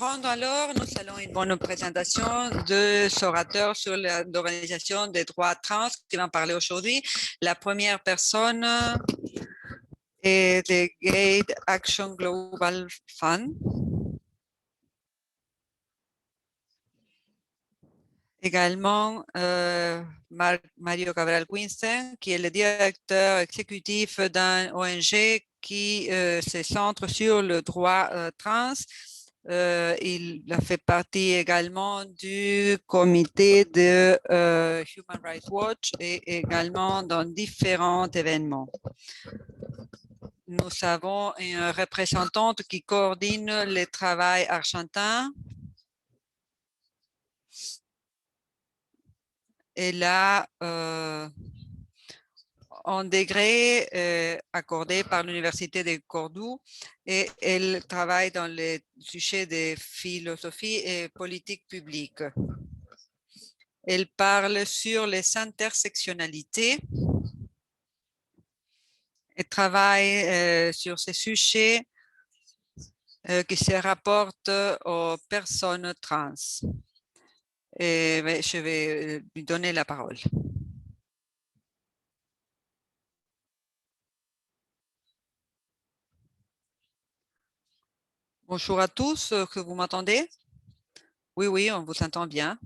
comprendre, alors, nous allons une bonne présentation de ce orateur sur l'organisation des droits trans qui va en parler aujourd'hui. La première personne est le Gay Action Global Fund. Également, Mario Cabral Winston, qui est le directeur exécutif d'un ONG qui se centre sur le droit trans. Il a fait partie également du comité de Human Rights Watch et également dans différents événements. Nous avons une représentante qui coordonne le travail argentin. Elle a un degré accordé par l'Université de Cordoue et elle travaille dans le sujet de philosophie et politique publique. Elle parle sur les intersectionnalités et travaille sur ces sujets qui se rapportent aux personnes trans. Et je vais lui donner la parole. Bonjour à tous, que vous m'entendez? Oui, on vous entend bien.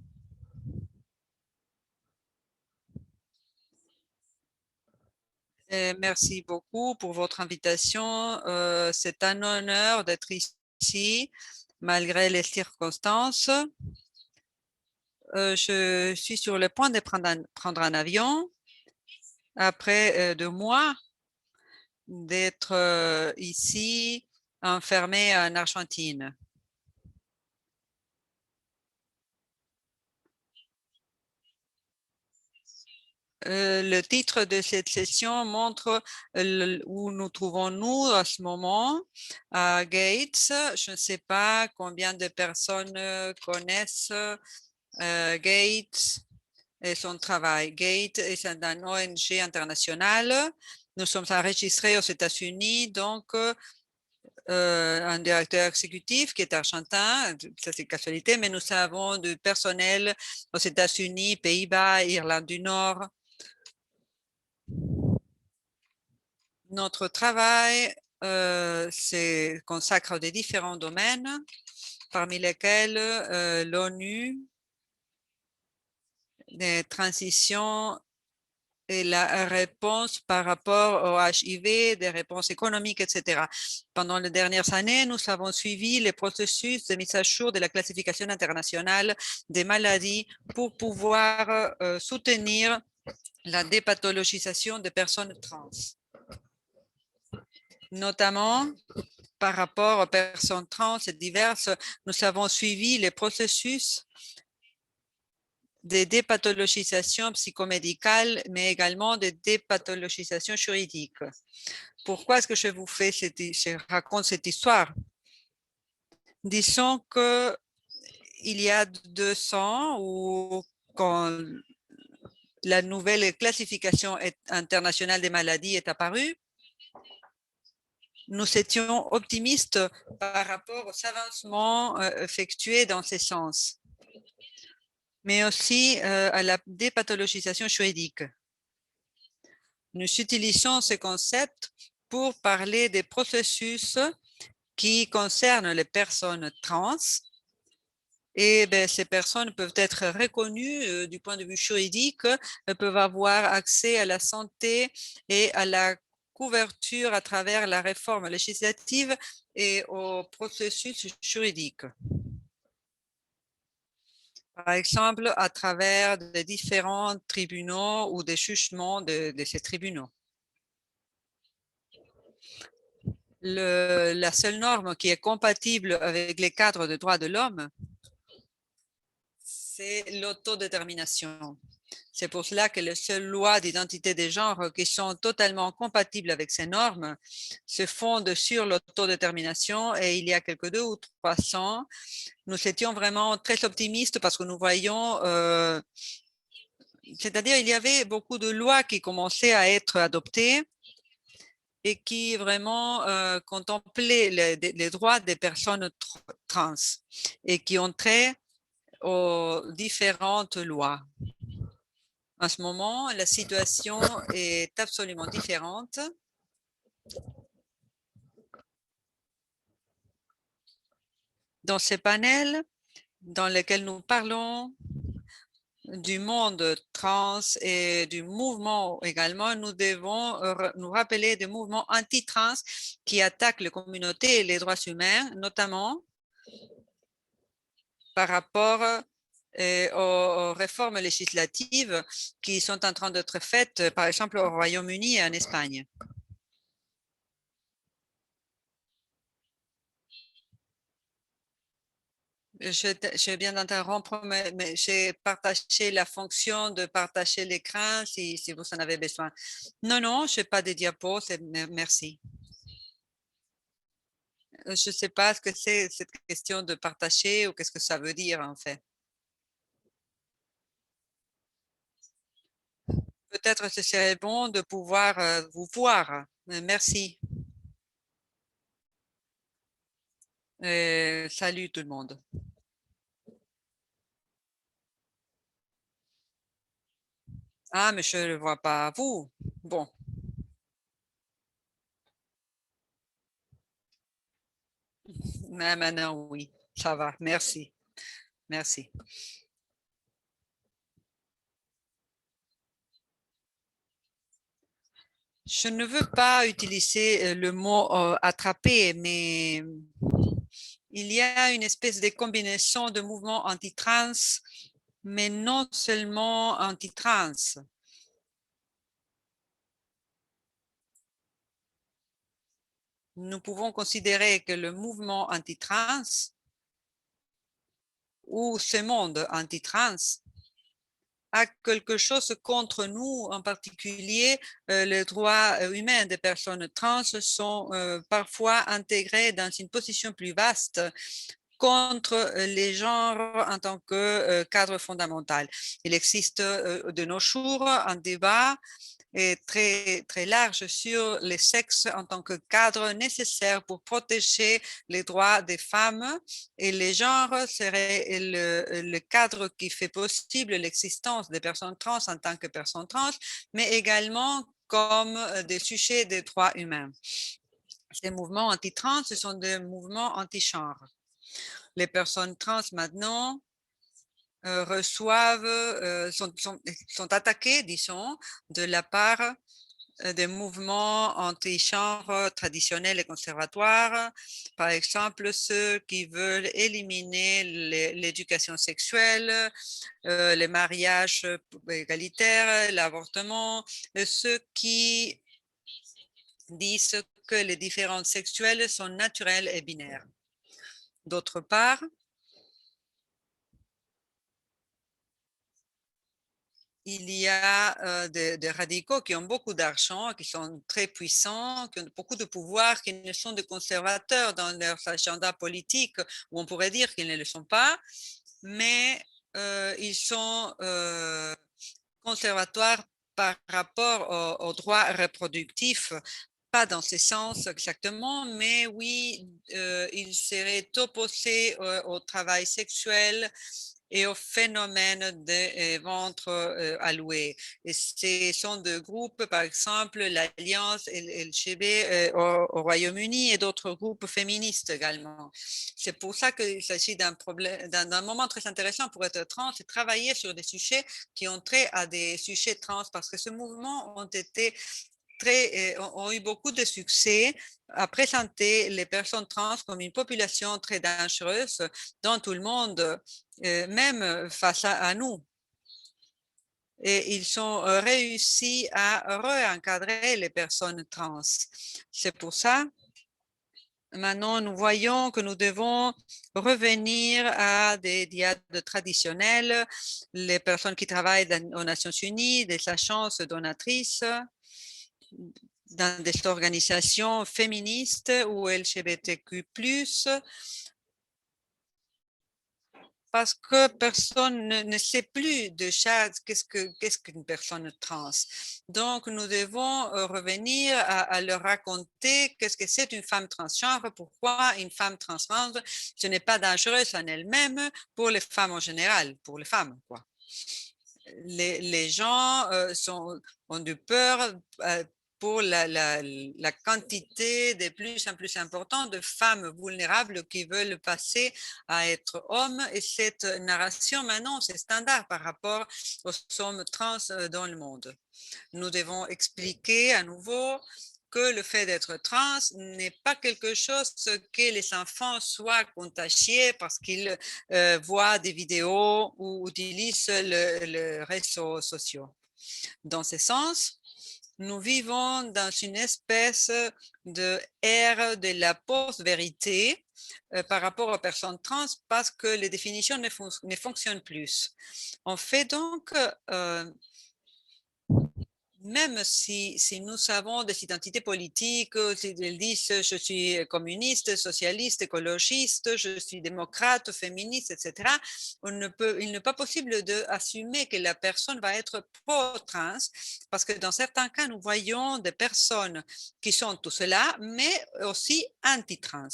Merci beaucoup pour votre invitation. C'est un honneur d'être ici, malgré les circonstances. Je suis sur le point de prendre un avion après 2 mois d'être ici, enfermé en Argentine. Le titre de cette session montre où nous trouvons-nous à ce moment à Gates. Je ne sais pas combien de personnes connaissent Gates et son travail. Gates est un ONG international. Nous sommes enregistrés aux États-Unis, donc un directeur exécutif qui est argentin, ça c'est casualité, mais nous avons du personnel aux États-Unis, Pays-Bas, Irlande du Nord. Notre travail se consacre à des différents domaines, parmi lesquels l'ONU, les transitions et la réponse par rapport au HIV, des réponses économiques, etc. Pendant les dernières années, nous avons suivi les processus de mise à jour de la classification internationale des maladies pour pouvoir soutenir la dépathologisation des personnes trans. Notamment, par rapport aux personnes trans et diverses, nous avons suivi les processus de dépathologisation psychomédicale, mais également de dépathologisation juridique. Pourquoi est-ce que je raconte cette histoire? Disons que il y a 200 ou quand la nouvelle classification internationale des maladies est apparue, nous étions optimistes par rapport aux avancements effectués dans ce sens, mais aussi à la dépathologisation juridique. Nous utilisons ce concept pour parler des processus qui concernent les personnes trans. Et ces personnes peuvent être reconnues du point de vue juridique, peuvent avoir accès à la santé et à la couverture à travers la réforme législative et au processus juridique. Par exemple, à travers des différents tribunaux ou des jugements de ces tribunaux. La seule norme qui est compatible avec les cadres de droits de l'homme, c'est l'autodétermination. C'est pour cela que les seules lois d'identité des genres qui sont totalement compatibles avec ces normes se fondent sur l'autodétermination. Et il y a quelques 2 ou 3 ans, nous étions vraiment très optimistes parce que nous voyons, c'est-à-dire il y avait beaucoup de lois qui commençaient à être adoptées et qui vraiment contemplaient les droits des personnes trans et qui ont trait aux différentes lois. En ce moment, la situation est absolument différente. Dans ces panels dans lesquels nous parlons du monde trans et du mouvement également, nous devons nous rappeler des mouvements anti-trans qui attaquent les communautés et les droits humains, notamment par rapport aux réformes législatives qui sont en train d'être faites, par exemple, au Royaume-Uni et en Espagne. Je viens d'interrompre, mais j'ai partagé la fonction de partager l'écran si vous en avez besoin. Non, non, je n'ai pas de diapos, merci. Je ne sais pas ce que c'est cette question de partager ou qu'est-ce que ça veut dire en fait. Peut-être ce serait bon de pouvoir vous voir. Merci. Salut tout le monde. Ah, mais je ne le vois pas vous. Bon. Mais maintenant, oui, ça va. Merci. Merci. Je ne veux pas utiliser le mot attraper, mais il y a une espèce de combinaison de mouvements anti-trans, mais non seulement anti-trans. Nous pouvons considérer que le mouvement anti-trans ou ce monde anti-trans a quelque chose contre nous, en particulier les droits humains des personnes trans sont parfois intégrés dans une position plus vaste contre les genres en tant que cadre fondamental. Il existe de nos jours un débat est très large sur les sexes en tant que cadre nécessaire pour protéger les droits des femmes et les genres seraient le cadre qui fait possible l'existence des personnes trans en tant que personnes trans, mais également comme des sujets des droits humains. Ces mouvements anti-trans, ce sont des mouvements anti-genre. Les personnes trans maintenant sont attaquées, disons, de la part des mouvements anti-genre traditionnels et conservatoires, par exemple ceux qui veulent éliminer l'éducation sexuelle, les mariages égalitaires, l'avortement, ceux qui disent que les différences sexuelles sont naturelles et binaires. D'autre part, il y a des radicaux qui ont beaucoup d'argent, qui sont très puissants, qui ont beaucoup de pouvoir, qui ne sont des conservateurs dans leurs agendas politiques, ou on pourrait dire qu'ils ne le sont pas, mais ils sont conservatoires par rapport aux droits reproductifs. Pas dans ce sens exactement, mais oui, ils seraient opposés au travail sexuel et au phénomène des ventres alloués. Et ce sont des groupes, par exemple, l'Alliance LGBT au Royaume-Uni et d'autres groupes féministes également. C'est pour ça qu'il s'agit d'un moment très intéressant pour être trans et travailler sur des sujets qui ont trait à des sujets trans parce que ce mouvement ont eu beaucoup de succès à présenter les personnes trans comme une population très dangereuse dans tout le monde, même face à nous. Et ils ont réussi à re-encadrer les personnes trans. C'est pour ça, maintenant, nous voyons que nous devons revenir à des diades traditionnelles, les personnes qui travaillent aux Nations Unies, des agences donatrices, dans des organisations féministes ou LGBTQ+, parce que personne ne sait plus déjà qu'est-ce qu'une personne trans. Donc, nous devons revenir à leur raconter qu'est-ce que c'est une femme transgenre, pourquoi une femme transgenre, ce n'est pas dangereux en elle-même pour les femmes en général, pour les femmes, quoi. Les gens ont du peur pour la quantité de plus en plus importante de femmes vulnérables qui veulent passer à être hommes. Et cette narration, maintenant, c'est standard par rapport aux hommes trans dans le monde. Nous devons expliquer à nouveau que le fait d'être trans n'est pas quelque chose que les enfants soient contagiés parce qu'ils voient des vidéos ou utilisent les réseaux sociaux. Dans ce sens, nous vivons dans une espèce d'ère de la post-vérité par rapport aux personnes trans parce que les définitions ne fonctionnent plus. On fait donc même si nous avons des identités politiques, si ils disent je suis communiste, socialiste, écologiste, je suis démocrate, féministe, etc., il n'est pas possible d'assumer que la personne va être pro-trans, parce que dans certains cas, nous voyons des personnes qui sont tout cela, mais aussi anti-trans.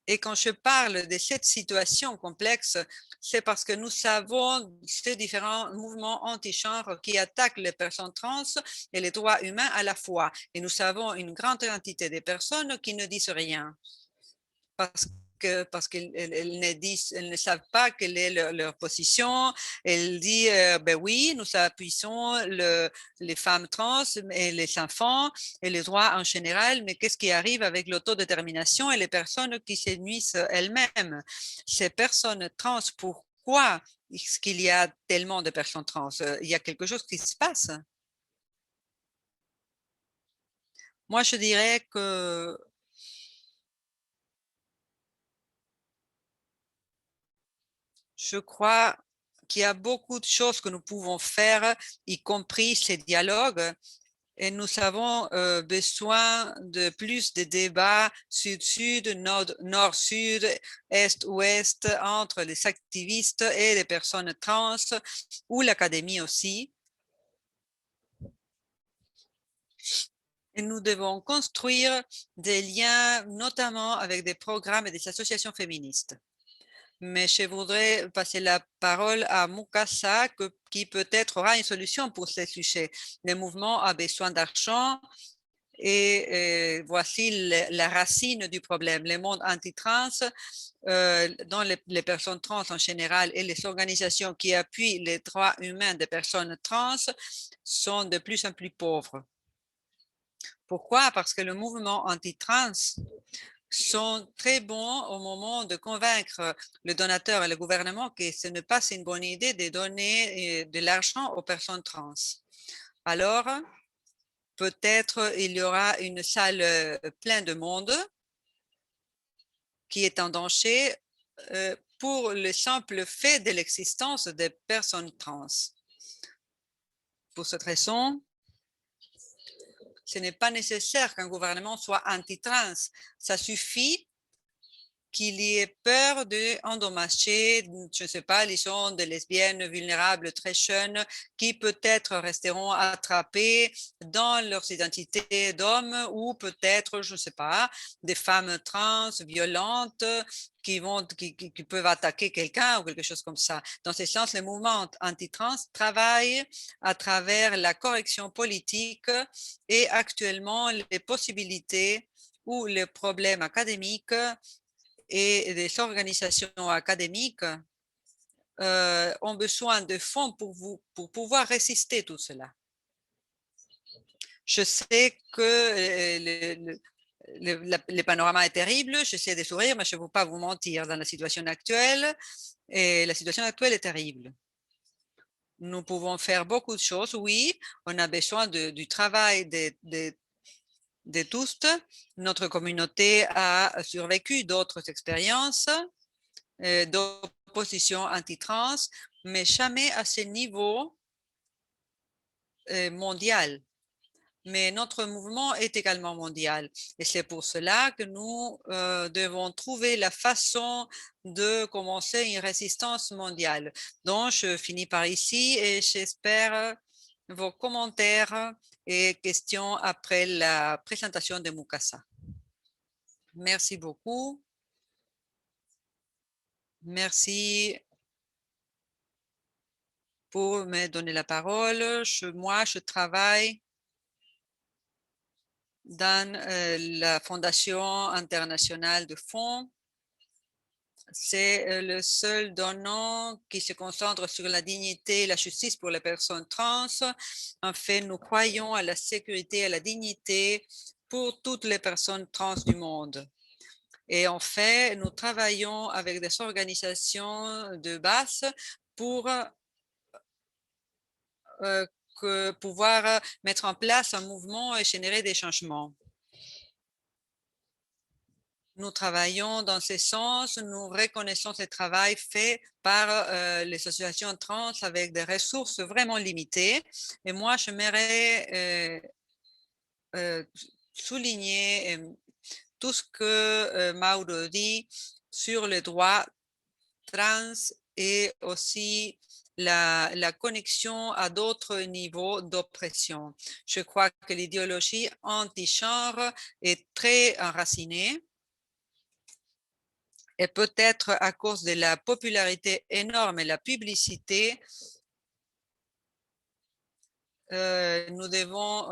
Et quand je parle de cette situation complexe, c'est parce que nous savons ces différents mouvements anti-genre qui attaquent les personnes trans et les droits humains à la fois. Et nous savons une grande quantité de personnes qui ne disent rien parce qu'elles elles ne savent pas quelle est leur position. Elles disent, ben oui, nous appuisons les femmes trans et les enfants et les droits en général, mais qu'est-ce qui arrive avec l'autodétermination et les personnes qui se nuisent elles-mêmes? Ces personnes trans, pourquoi est-ce qu'il y a tellement de personnes trans? Il y a quelque chose qui se passe. Moi, je dirais que je crois qu'il y a beaucoup de choses que nous pouvons faire, y compris ces dialogues. Et nous avons besoin de plus de débats sud-sud, nord-sud, est-ouest entre les activistes et les personnes trans ou l'académie aussi. Et nous devons construire des liens, notamment avec des programmes et des associations féministes. Mais je voudrais passer la parole à Mukasa, qui peut-être aura une solution pour ce sujet. Le mouvement a besoin d'argent et voici la racine du problème. Le monde anti-trans, dont les personnes trans en général et les organisations qui appuient les droits humains des personnes trans sont de plus en plus pauvres. Pourquoi? Parce que le mouvement anti-trans sont très bons au moment de convaincre le donateur et le gouvernement que ce n'est pas une bonne idée de donner de l'argent aux personnes trans. Alors, peut-être il y aura une salle pleine de monde qui est en danger pour le simple fait de l'existence des personnes trans. Pour cette raison, ce n'est pas nécessaire qu'un gouvernement soit anti-trans. Ça suffit qu'il y ait peur d'endommager, je ne sais pas, les gens de lesbiennes vulnérables très jeunes qui peut-être resteront attrapées dans leurs identités d'hommes ou peut-être, je ne sais pas, des femmes trans violentes qui peuvent attaquer quelqu'un ou quelque chose comme ça. Dans ce sens, le mouvement anti-trans travaille à travers la correction politique et actuellement les possibilités ou les problèmes académiques et des organisations académiques ont besoin de fonds pour pouvoir résister tout cela. Je sais que le panorama est terrible, j'essaie de sourire, mais je ne veux pas vous mentir dans la situation actuelle, et la situation actuelle est terrible. Nous pouvons faire beaucoup de choses, oui, on a besoin du travail de tous. Notre communauté a survécu d'autres expériences d'opposition anti-trans, mais jamais à ce niveau mondial. mais notre mouvement est également mondial. Et c'est pour cela que nous devons trouver la façon de commencer une résistance mondiale. Donc, je finis par ici et j'espère vos commentaires et questions après la présentation de Mukasa. Merci beaucoup. Merci pour me donner la parole. Moi, je travaille dans la Fondation internationale de fonds. C'est le seul donnant qui se concentre sur la dignité et la justice pour les personnes trans. En fait, nous croyons à la sécurité et à la dignité pour toutes les personnes trans du monde. Et en fait, nous travaillons avec des organisations de base pour pouvoir mettre en place un mouvement et générer des changements. Nous travaillons dans ce sens, nous reconnaissons ce travail fait par les associations trans avec des ressources vraiment limitées. Et moi, j'aimerais souligner tout ce que Mauro dit sur les droits trans et aussi la connexion à d'autres niveaux d'oppression. Je crois que l'idéologie anti-genre est très enracinée. Et peut-être à cause de la popularité énorme et la publicité, nous devons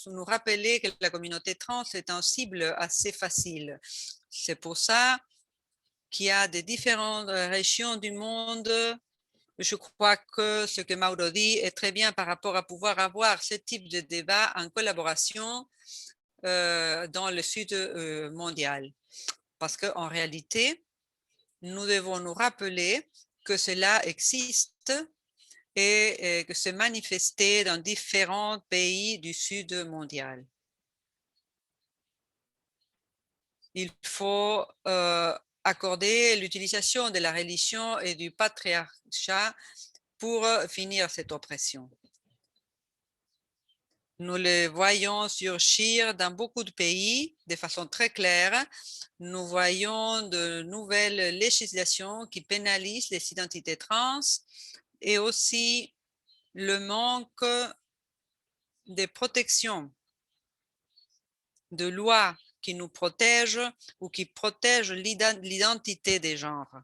nous rappeler que la communauté trans est une cible assez facile. C'est pour ça qu'il y a des différentes régions du monde. Je crois que ce que Mauro dit est très bien par rapport à pouvoir avoir ce type de débat en collaboration dans le sud mondial. Parce qu'en réalité, nous devons nous rappeler que cela existe et que se manifester dans différents pays du sud mondial. Il faut accorder l'utilisation de la religion et du patriarcat pour finir cette oppression. Nous le voyons surgir dans beaucoup de pays de façon très claire. Nous voyons de nouvelles législations qui pénalisent les identités trans et aussi le manque de protection, de lois qui nous protègent ou qui protègent l'identité des genres.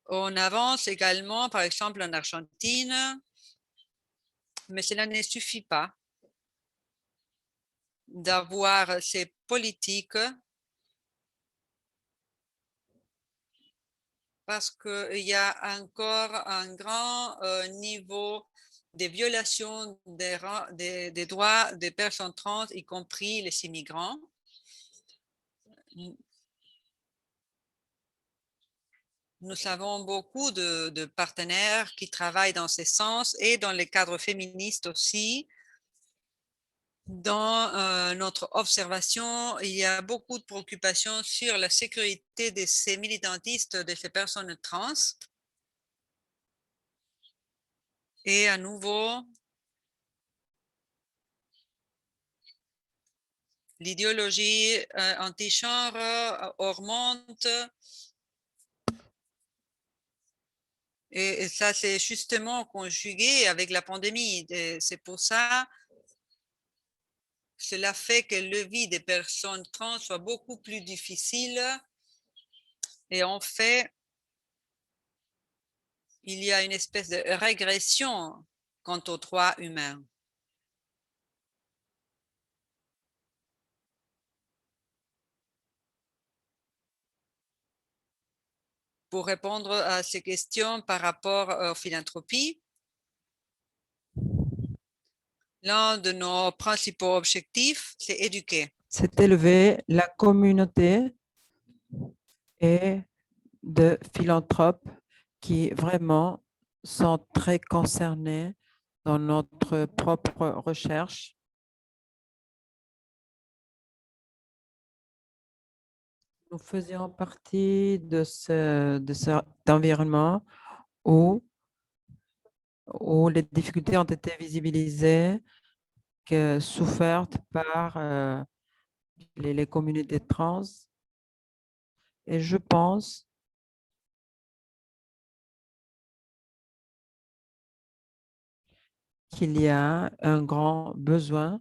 On avance également, par exemple, en Argentine, mais cela ne suffit pas d'avoir ces politiques parce qu'il y a encore un grand niveau de violation des droits des personnes trans, y compris les immigrants. Nous avons beaucoup de partenaires qui travaillent dans ce sens et dans les cadres féministes aussi. Dans notre observation, il y a beaucoup de préoccupations sur la sécurité de ces militantistes, de ces personnes trans. Et à nouveau, l'idéologie anti-genre augmente. Et ça, c'est justement conjugué avec la pandémie. C'est pour ça, cela fait que la vie des personnes trans soit beaucoup plus difficile. Et en fait, il y a une espèce de régression quant aux droits humains. Pour répondre à ces questions par rapport aux philanthropies, l'un de nos principaux objectifs, c'est éduquer. C'est élever la communauté et de philanthropes qui vraiment sont très concernés dans notre propre recherche. Nous faisions partie de cet environnement où où les difficultés ont été visibilisées, que souffertes par les communautés trans. Et je pense qu'il y a un grand besoin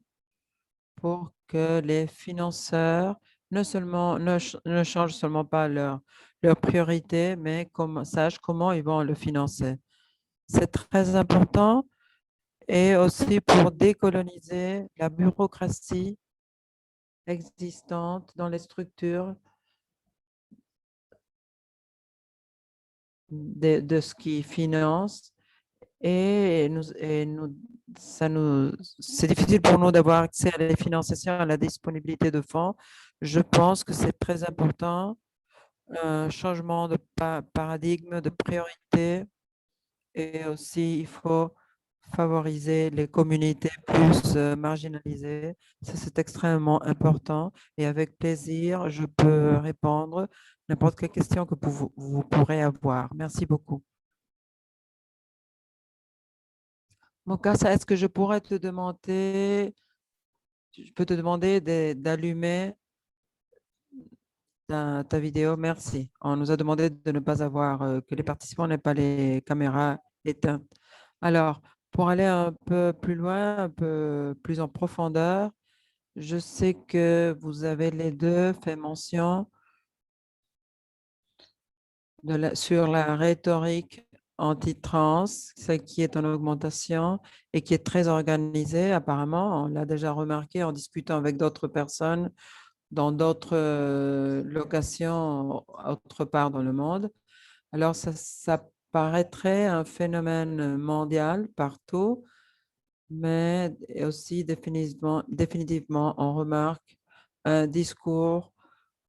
pour que les financeurs ne changent seulement pas leur priorité, mais sachent comment ils vont le financer. C'est très important et aussi pour décoloniser la bureaucratie existante dans les structures de ce qui finance c'est difficile pour nous d'avoir accès à la financiation, à la disponibilité de fonds. Je pense que c'est très important, un changement de paradigme, de priorité, et aussi il faut favoriser les communautés plus marginalisées. Ça, c'est extrêmement important et avec plaisir, je peux répondre n'importe quelle question que vous pourrez avoir. Merci beaucoup. Mokassa, est-ce que je pourrais te demander, je peux te demander d'allumer ta vidéo? Merci. On nous a demandé de ne pas avoir, que les participants n'aient pas les caméras éteintes. Alors, pour aller un peu plus loin, un peu plus en profondeur, je sais que vous avez les deux fait mention sur la rhétorique anti-trans, ce qui est en augmentation et qui est très organisée apparemment. On l'a déjà remarqué en discutant avec d'autres personnes dans d'autres locations autre part dans le monde. Alors, ça paraîtrait un phénomène mondial partout, mais aussi définitivement, on remarque un discours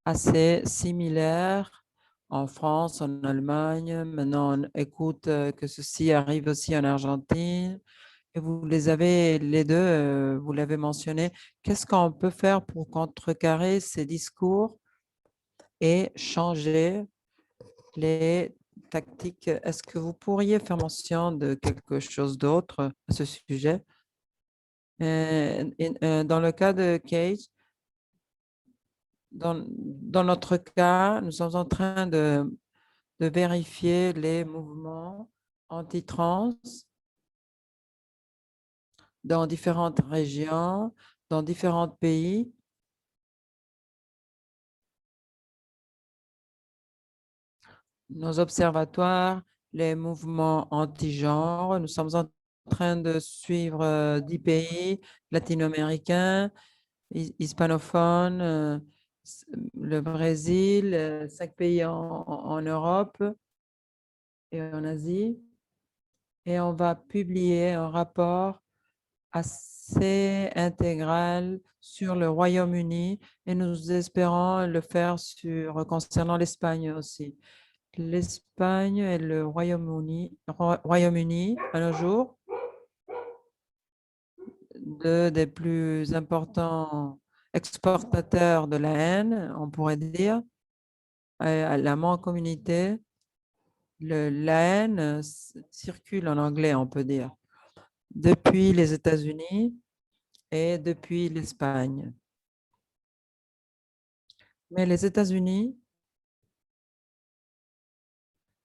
assez similaire en France, en Allemagne. Maintenant, on écoute que ceci arrive aussi en Argentine. Et vous les avez les deux, vous l'avez mentionné. Qu'est-ce qu'on peut faire pour contrecarrer ces discours et changer les tactiques? Est-ce que vous pourriez faire mention de quelque chose d'autre à ce sujet? Dans le cas de Cage, dans notre cas, nous sommes en train de vérifier les mouvements anti-trans dans différentes régions, dans différents pays. Nos observatoires, les mouvements anti-genres. Nous sommes en train de suivre 10 pays latino-américains, hispanophones, le Brésil, 5 pays en Europe et en Asie. Et on va publier un rapport assez intégral sur le Royaume-Uni et nous espérons le faire concernant l'Espagne aussi. L'Espagne et le Royaume-Uni, à nos jours, deux des plus importants exportateurs de la haine, on pourrait dire, à la mancomunité. La haine circule en anglais, on peut dire, depuis les États-Unis et depuis l'Espagne. Mais les États-Unis,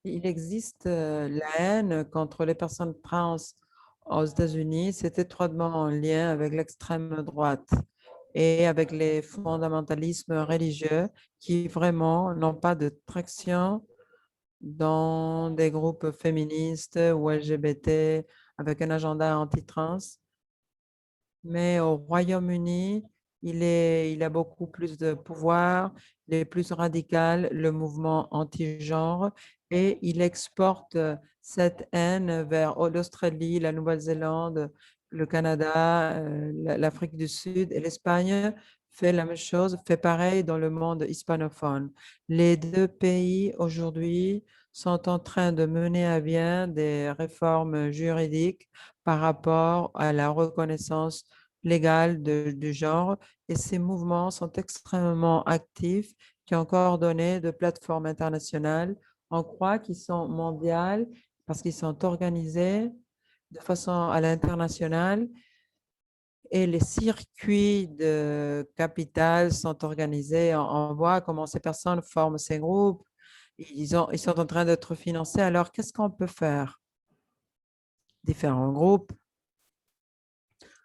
il existe la haine contre les personnes trans aux États-Unis. C'est étroitement en lien avec l'extrême droite et avec les fondamentalismes religieux qui vraiment n'ont pas de traction dans des groupes féministes ou LGBT avec un agenda anti-trans. Mais au Royaume-Uni, il a beaucoup plus de pouvoir, il est plus radical, le mouvement anti-genre, et il exporte cette haine vers l'Australie, la Nouvelle-Zélande, le Canada, l'Afrique du Sud et l'Espagne fait la même chose, fait pareil dans le monde hispanophone. Les deux pays aujourd'hui sont en train de mener à bien des réformes juridiques par rapport à la reconnaissance légale du genre et ces mouvements sont extrêmement actifs qui ont coordonné de plateformes internationales. On croit qu'ils sont mondiales parce qu'ils sont organisés de façon à l'international et les circuits de capital sont organisés. On voit comment ces personnes forment ces groupes. Ils sont en train d'être financés. Alors, qu'est-ce qu'on peut faire? Différents groupes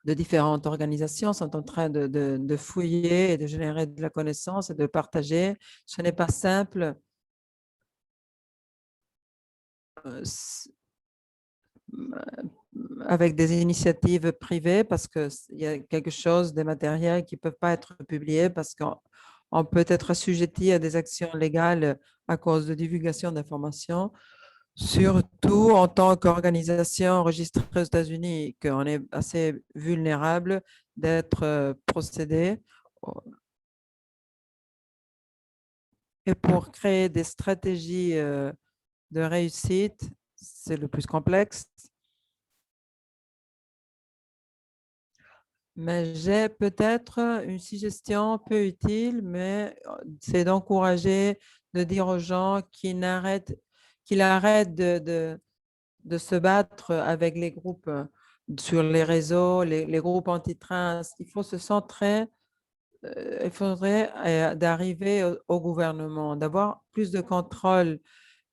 de différentes organisations sont en train de fouiller et de générer de la connaissance et de partager. Ce n'est pas simple. Avec des initiatives privées parce qu'il y a quelque chose, des matériels qui ne peuvent pas être publiés parce qu'on peut être assujetti à des actions légales à cause de divulgation d'informations, surtout en tant qu'organisation enregistrée aux États-Unis, qu'on est assez vulnérable d'être procédé. Et pour créer des stratégies de réussite, c'est le plus complexe. Mais j'ai peut-être une suggestion peu utile, mais c'est d'encourager, de dire aux gens qu'ils arrêtent de se battre avec les groupes sur les réseaux, les groupes anti-trans. Il faut se centrer, il faudrait d'arriver au gouvernement, d'avoir plus de contrôle.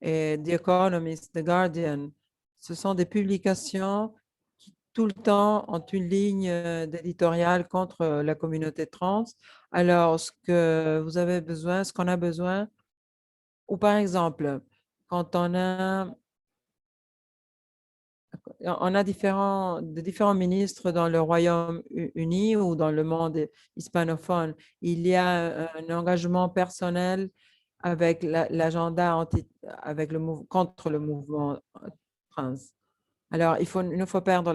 Et The Economist, The Guardian, ce sont des publications qui tout le temps ont une ligne d'éditorial contre la communauté trans. Alors, ce que vous avez besoin, ce qu'on a besoin, ou par exemple, quand on a différents ministres dans le Royaume-Uni ou dans le monde hispanophone, il y a un engagement personnel avec l'agenda contre le mouvement trans. Alors, il nous faut perdre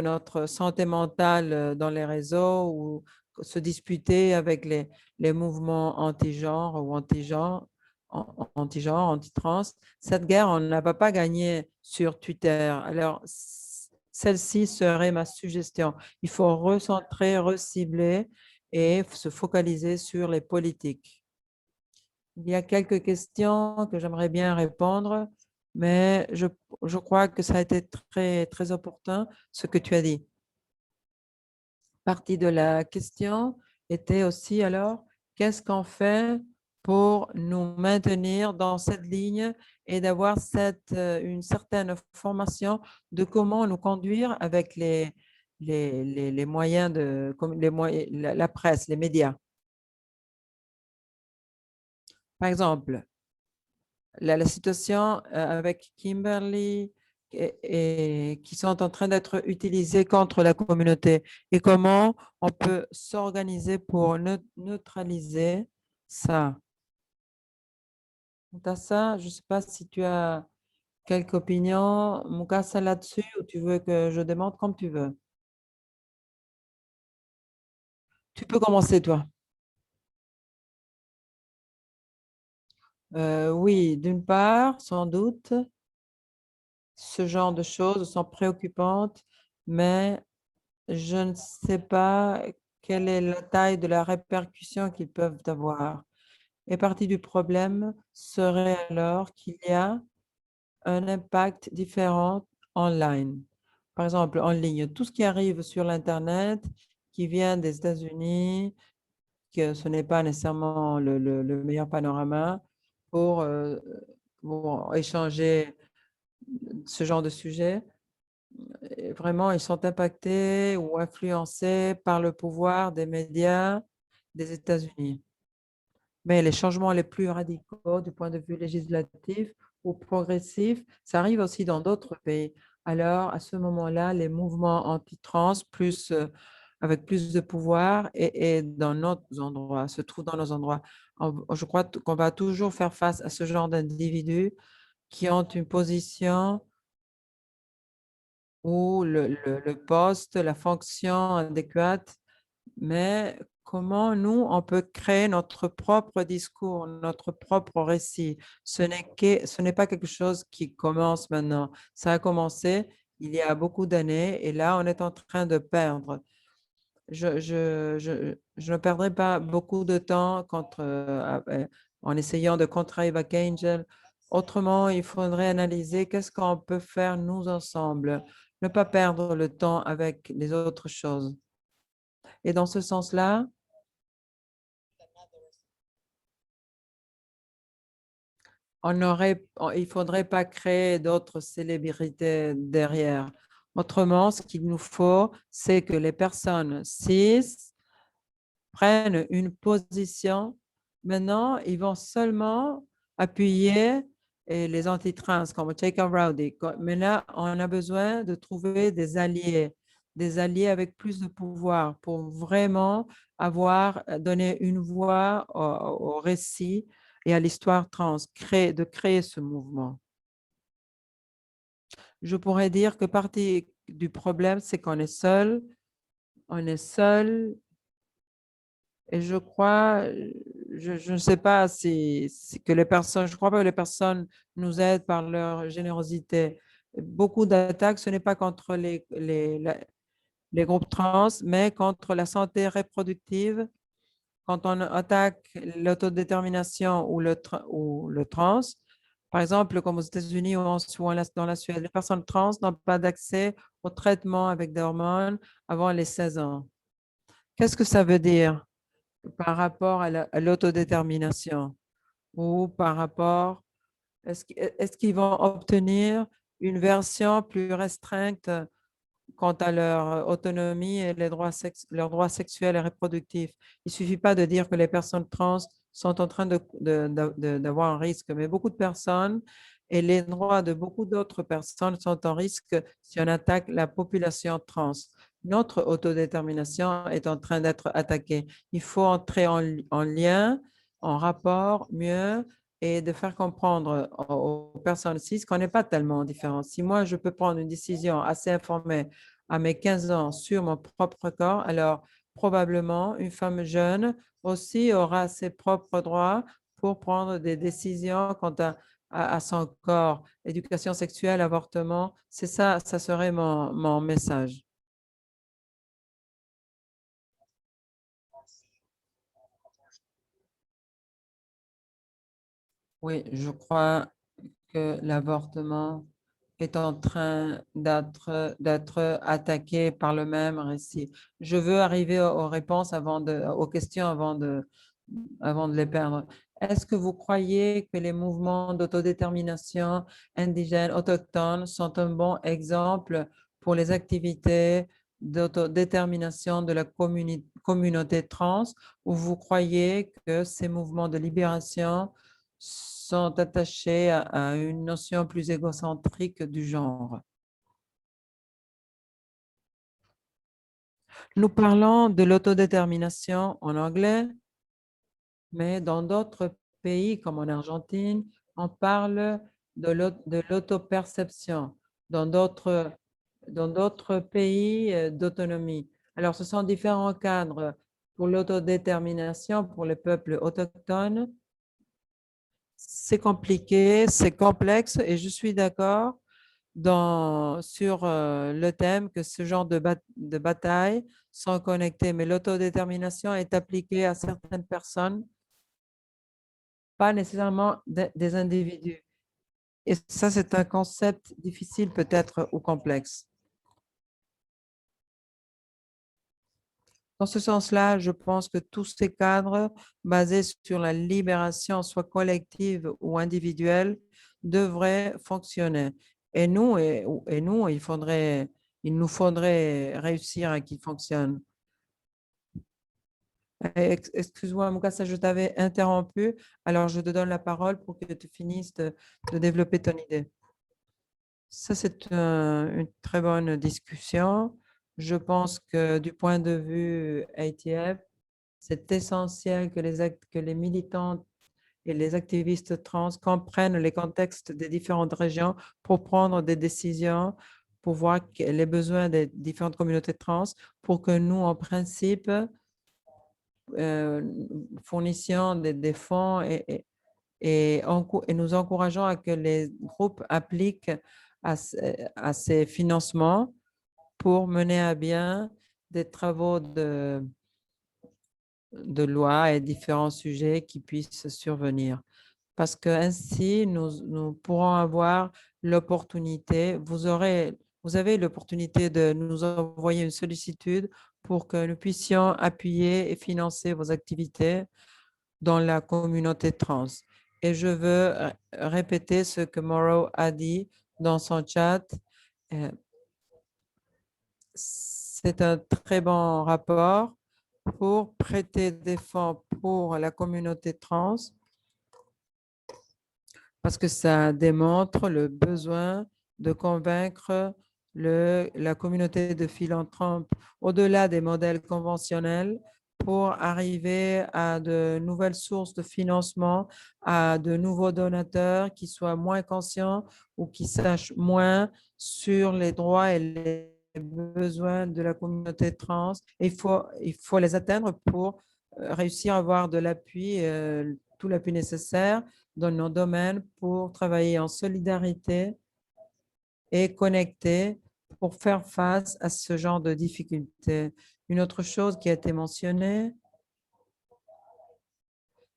notre santé mentale dans les réseaux ou se disputer avec les mouvements anti-genre ou anti-trans. Cette guerre, on ne va pas gagner sur Twitter. Alors, celle-ci serait ma suggestion. Il faut recentrer, recibler et se focaliser sur les politiques. Il y a quelques questions que j'aimerais bien répondre, mais je crois que ça a été très, très opportun ce que tu as dit. Partie de la question était aussi alors, qu'est-ce qu'on fait pour nous maintenir dans cette ligne et d'avoir une certaine formation de comment nous conduire avec les moyens la presse, les médias. Par exemple, la situation avec Kimberly et qui sont en train d'être utilisées contre la communauté et comment on peut s'organiser pour neutraliser ça. Ça, je ne sais pas si tu as quelques opinions, Mukasa, là-dessus, ou tu veux que je demande comme tu veux. Tu peux commencer, toi. Oui, d'une part, sans doute, ce genre de choses sont préoccupantes, mais je ne sais pas quelle est la taille de la répercussion qu'ils peuvent avoir. Et partie du problème serait alors qu'il y a un impact différent online. Par exemple, en ligne, tout ce qui arrive sur l'Internet, qui vient des États-Unis, que ce n'est pas nécessairement le meilleur panorama pour échanger ce genre de sujet. Et vraiment, ils sont impactés ou influencés par le pouvoir des médias des États-Unis. Mais les changements les plus radicaux du point de vue législatif ou progressif, ça arrive aussi dans d'autres pays. Alors, à ce moment-là, les mouvements anti-trans, avec plus de pouvoir et dans nos endroits, se trouvent dans nos endroits. Je crois qu'on va toujours faire face à ce genre d'individus qui ont une position ou le poste, la fonction adéquate, mais comment nous, on peut créer notre propre discours, notre propre récit. Ce n'est pas quelque chose qui commence maintenant. Ça a commencé il y a beaucoup d'années et là, on est en train de perdre. Je ne perdrai pas beaucoup de temps en essayant de contrer Eva Angel Autrement, il faudrait analyser qu'est-ce qu'on peut faire nous ensemble, ne pas perdre le temps avec les autres choses. Et dans ce sens-là, il ne faudrait pas créer d'autres célébrités derrière. Autrement, ce qu'il nous faut, c'est que les personnes cis prennent une position. Maintenant, ils vont seulement appuyer les anti-trans comme Jacob Rowdy. Mais là, on a besoin de trouver des alliés avec plus de pouvoir pour vraiment donner une voix au récit et à l'histoire trans, de créer ce mouvement. Je pourrais dire que partie du problème, c'est qu'on est seul. On est seul. Et je crois, je ne sais pas si que les personnes, je crois pas que les personnes nous aident par leur générosité. Beaucoup d'attaques, ce n'est pas contre les groupes trans, mais contre la santé reproductive. Quand on attaque l'autodétermination ou le trans, par exemple, comme aux États-Unis ou dans la Suède, les personnes trans n'ont pas d'accès au traitement avec des hormones avant les 16 ans. Qu'est-ce que ça veut dire par rapport à l'autodétermination ou par rapport, est-ce qu'ils vont obtenir une version plus restreinte quant à leur autonomie et leurs droits sexuels et reproductifs? Il ne suffit pas de dire que les personnes trans sont en train d'avoir un risque, mais beaucoup de personnes et les droits de beaucoup d'autres personnes sont en risque si on attaque la population trans. Notre autodétermination est en train d'être attaquée. Il faut entrer en lien, en rapport mieux et de faire comprendre aux personnes cis qu'on n'est pas tellement différents. Si moi, je peux prendre une décision assez informée à mes 15 ans sur mon propre corps, alors probablement une femme jeune aussi aura ses propres droits pour prendre des décisions quant à son corps. Éducation sexuelle, avortement, c'est ça, ça serait mon message. Oui, je crois que l'avortement est en train d'être attaqué par le même récit. Je veux arriver aux réponses aux questions avant de les perdre. Est-ce que vous croyez que les mouvements d'autodétermination indigène, autochtones sont un bon exemple pour les activités d'autodétermination de la communauté trans, ou vous croyez que ces mouvements de libération sont attachés à une notion plus égocentrique du genre? Nous parlons de l'autodétermination en anglais, mais dans d'autres pays, comme en Argentine, on parle de l'autoperception. Dans d'autres pays, d'autonomie. Alors, ce sont différents cadres pour l'autodétermination pour les peuples autochtones. C'est compliqué, c'est complexe et je suis d'accord sur le thème que ce genre de batailles sont connectées, mais l'autodétermination est appliquée à certaines personnes, pas nécessairement des individus. Et ça, c'est un concept difficile peut-être ou complexe. Dans ce sens-là, je pense que tous ces cadres basés sur la libération, soit collective ou individuelle, devraient fonctionner. Et nous, il nous faudrait réussir à qu'ils fonctionnent. Excuse-moi, Mukasa, je t'avais interrompu. Alors, je te donne la parole pour que tu finisses de développer ton idée. Ça, c'est une très bonne discussion. Je pense que du point de vue ATF, c'est essentiel que les militants et les activistes trans comprennent les contextes des différentes régions pour prendre des décisions, pour voir les besoins des différentes communautés trans, pour que nous, en principe, fournissions des fonds et nous encourageons à que les groupes appliquent à ces financements pour mener à bien des travaux de loi et différents sujets qui puissent survenir. parce que ainsi nous pourrons avoir l'opportunité, vous avez l'opportunité de nous envoyer une sollicitude pour que nous puissions appuyer et financer vos activités dans la communauté trans. Et je veux répéter ce que Morrow a dit dans son chat. C'est un très bon rapport pour prêter des fonds pour la communauté trans parce que ça démontre le besoin de convaincre la communauté de philanthropes au-delà des modèles conventionnels pour arriver à de nouvelles sources de financement, à de nouveaux donateurs qui soient moins conscients ou qui sachent moins sur les droits et les besoins de la communauté trans. Il faut les atteindre pour réussir à avoir de l'appui, tout l'appui nécessaire dans nos domaines pour travailler en solidarité et connecté pour faire face à ce genre de difficultés. Une autre chose qui a été mentionnée,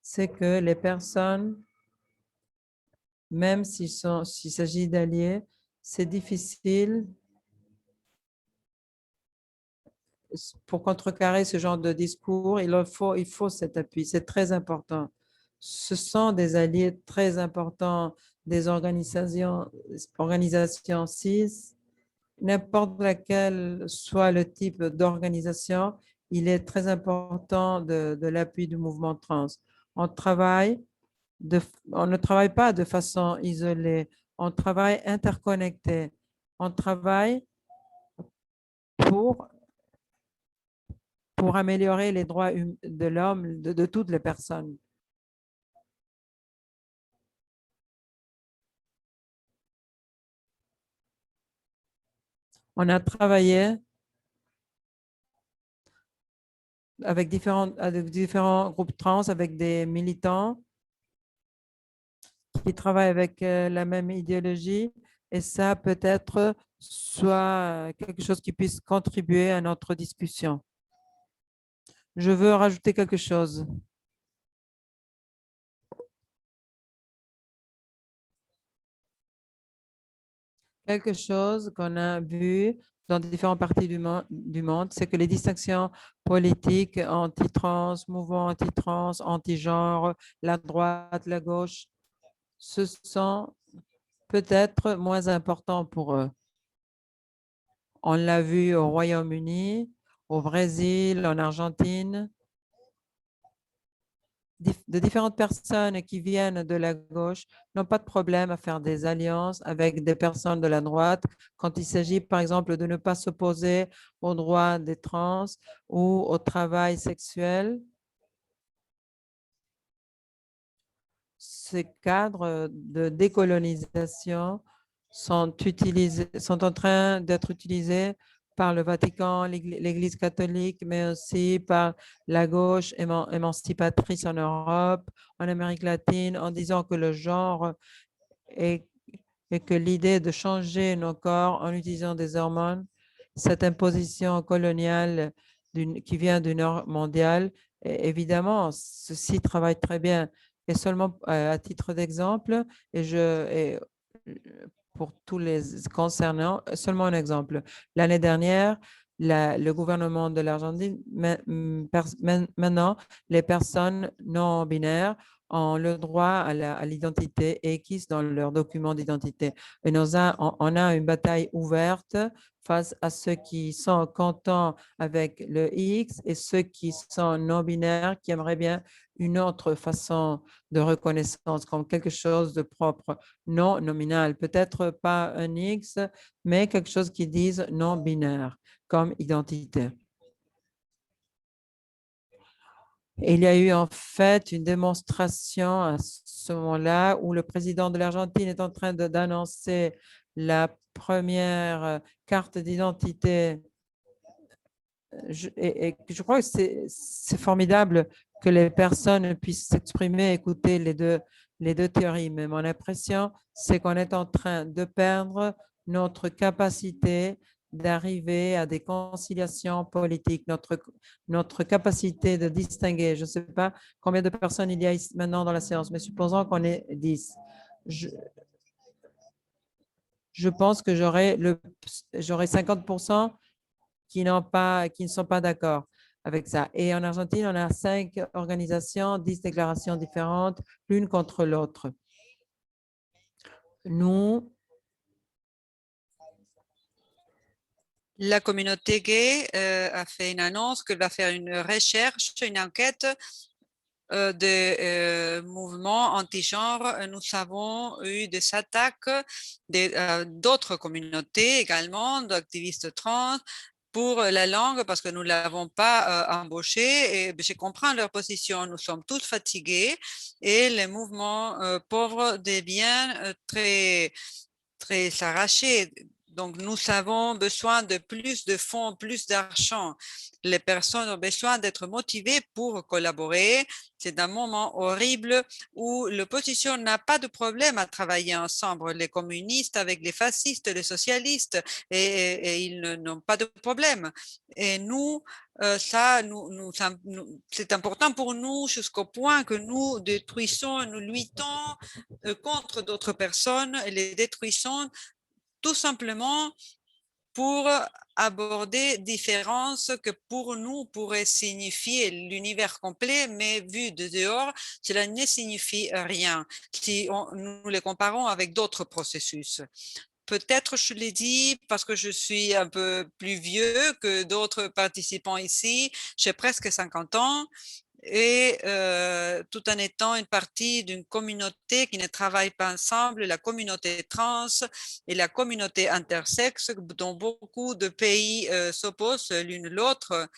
c'est que les personnes, même s'il s'agit d'alliés, c'est difficile pour contrecarrer ce genre de discours. Il faut cet appui, c'est très important. Ce sont des alliés très importants des organisations cis, n'importe laquelle soit le type d'organisation, il est très important de l'appui du mouvement trans. On ne travaille pas de façon isolée, on travaille interconnecté. On travaille pour, pour améliorer les droits de l'homme, de toutes les personnes. On a travaillé avec différents groupes trans, avec des militants qui travaillent avec la même idéologie, et ça peut-être soit quelque chose qui puisse contribuer à notre discussion. Je veux rajouter quelque chose. Quelque chose qu'on a vu dans différentes parties du monde, c'est que les distinctions politiques anti-trans, mouvement anti-trans, anti-genre, la droite, la gauche, ce sont peut-être moins importants pour eux. On l'a vu au Royaume-Uni, au Brésil, en Argentine, de différentes personnes qui viennent de la gauche n'ont pas de problème à faire des alliances avec des personnes de la droite quand il s'agit, par exemple, de ne pas s'opposer aux droits des trans ou au travail sexuel. Ces cadres de décolonisation sont en train d'être utilisés par le Vatican, l'Église catholique, mais aussi par la gauche émancipatrice en Europe, en Amérique latine, en disant que le genre et que l'idée de changer nos corps en utilisant des hormones, cette imposition coloniale qui vient du Nord mondial, évidemment, ceci travaille très bien. Et seulement à titre d'exemple, et pour tous les concernants, seulement un exemple. L'année dernière, le gouvernement de l'Argentine, maintenant, les personnes non binaires ont le droit à l'identité X dans leur document d'identité. Et on a une bataille ouverte face à ceux qui sont contents avec le X et ceux qui sont non binaires, qui aimeraient bien une autre façon de reconnaissance comme quelque chose de propre, non nominal, peut-être pas un X, mais quelque chose qui dise non binaire comme identité. Et il y a eu en fait une démonstration à ce moment-là où le président de l'Argentine est en train d'annoncer la première carte d'identité. Et je crois que c'est formidable que les personnes puissent s'exprimer, écouter les deux théories. Mais mon impression, c'est qu'on est en train de perdre notre capacité d'arriver à des conciliations politiques, notre capacité de distinguer. Je ne sais pas combien de personnes il y a ici maintenant dans la séance, mais supposons qu'on est 10. Je pense que j'aurai 50% qui ne sont pas d'accord avec ça. Et en Argentine, on a 5 organisations, 10 déclarations différentes, l'une contre l'autre. Nous, la communauté gay a fait une annonce qu'elle va faire une recherche, une enquête de mouvements anti-genre. Nous avons eu des attaques d'autres communautés également, d'activistes trans, pour la langue parce que nous ne l'avons pas embauché et je comprends leur position. Nous sommes tous fatigués et les mouvements pauvres deviennent très arrachés. Donc, nous avons besoin de plus de fonds, plus d'argent. Les personnes ont besoin d'être motivées pour collaborer. C'est un moment horrible où l'opposition n'a pas de problème à travailler ensemble. Les communistes avec les fascistes, les socialistes, et ils n'ont pas de problème. Et nous, c'est important pour nous jusqu'au point que nous détruisons, nous luttons contre d'autres personnes et les détruisons tout simplement pour aborder différences que pour nous pourraient signifier l'univers complet, mais vu de dehors, cela ne signifie rien si nous les comparons avec d'autres processus. Peut-être je l'ai dit parce que je suis un peu plus vieux que d'autres participants ici, j'ai presque 50 ans et tout en étant une partie d'une communauté qui ne travaille pas ensemble, la communauté trans et la communauté intersexe, dont beaucoup de pays s'opposent l'une l'autre.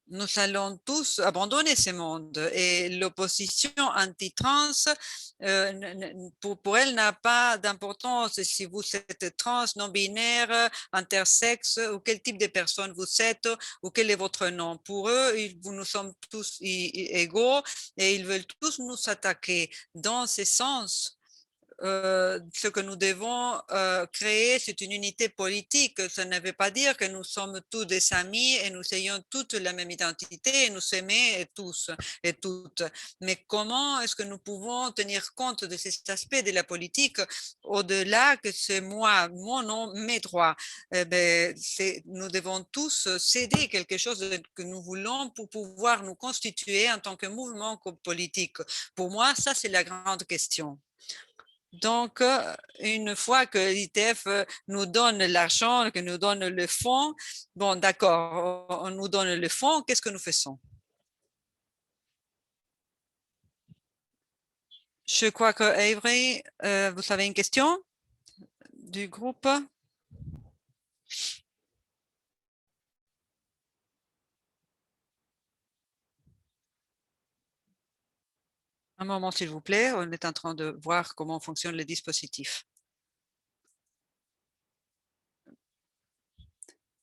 Nous allons tous abandonner ce monde et l'opposition anti-trans, pour elle, n'a pas d'importance si vous êtes trans, non-binaire, intersexe ou quel type de personne vous êtes ou quel est votre nom. Pour eux, nous sommes tous égaux et ils veulent tous nous attaquer. Dans ce sens, ce que nous devons créer, c'est une unité politique. Ça ne veut pas dire que nous sommes tous des amis et nous ayons toutes la même identité et nous aimer tous et toutes. Mais comment est-ce que nous pouvons tenir compte de cet aspect de la politique au-delà que c'est moi, mon nom, mes droits? Nous devons tous céder quelque chose que nous voulons pour pouvoir nous constituer en tant que mouvement politique. Pour moi, ça, c'est la grande question. Donc, une fois que l'ITF nous donne l'argent, que nous donne le fonds, bon, d'accord, on nous donne le fonds, qu'est-ce que nous faisons? Je crois que Avery, vous avez une question du groupe? Un moment, s'il vous plaît, on est en train de voir comment fonctionne le dispositif.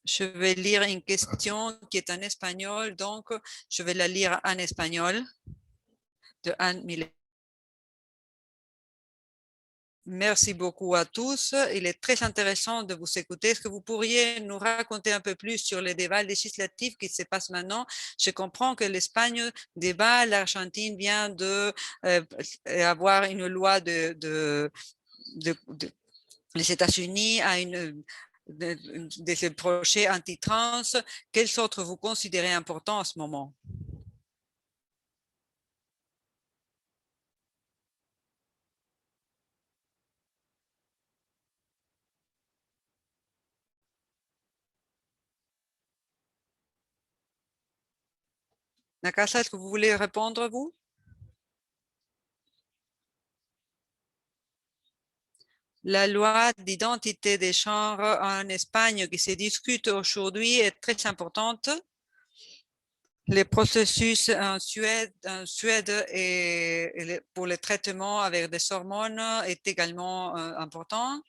Je vais lire une question qui est en espagnol, donc je vais la lire en espagnol de Anne Millet. Merci beaucoup à tous. Il est très intéressant de vous écouter. Est-ce que vous pourriez nous raconter un peu plus sur les débats législatifs qui se passent maintenant? Je comprends que l'Espagne débat, l'Argentine vient de avoir une loi les États-Unis à de ces projets anti-trans. Quels autres vous considérez importants en ce moment? Nakasa, est-ce que vous voulez répondre, vous? La loi d'identité des genres en Espagne qui se discute aujourd'hui est très importante. Les processus en Suède et pour le traitement avec des hormones est également important.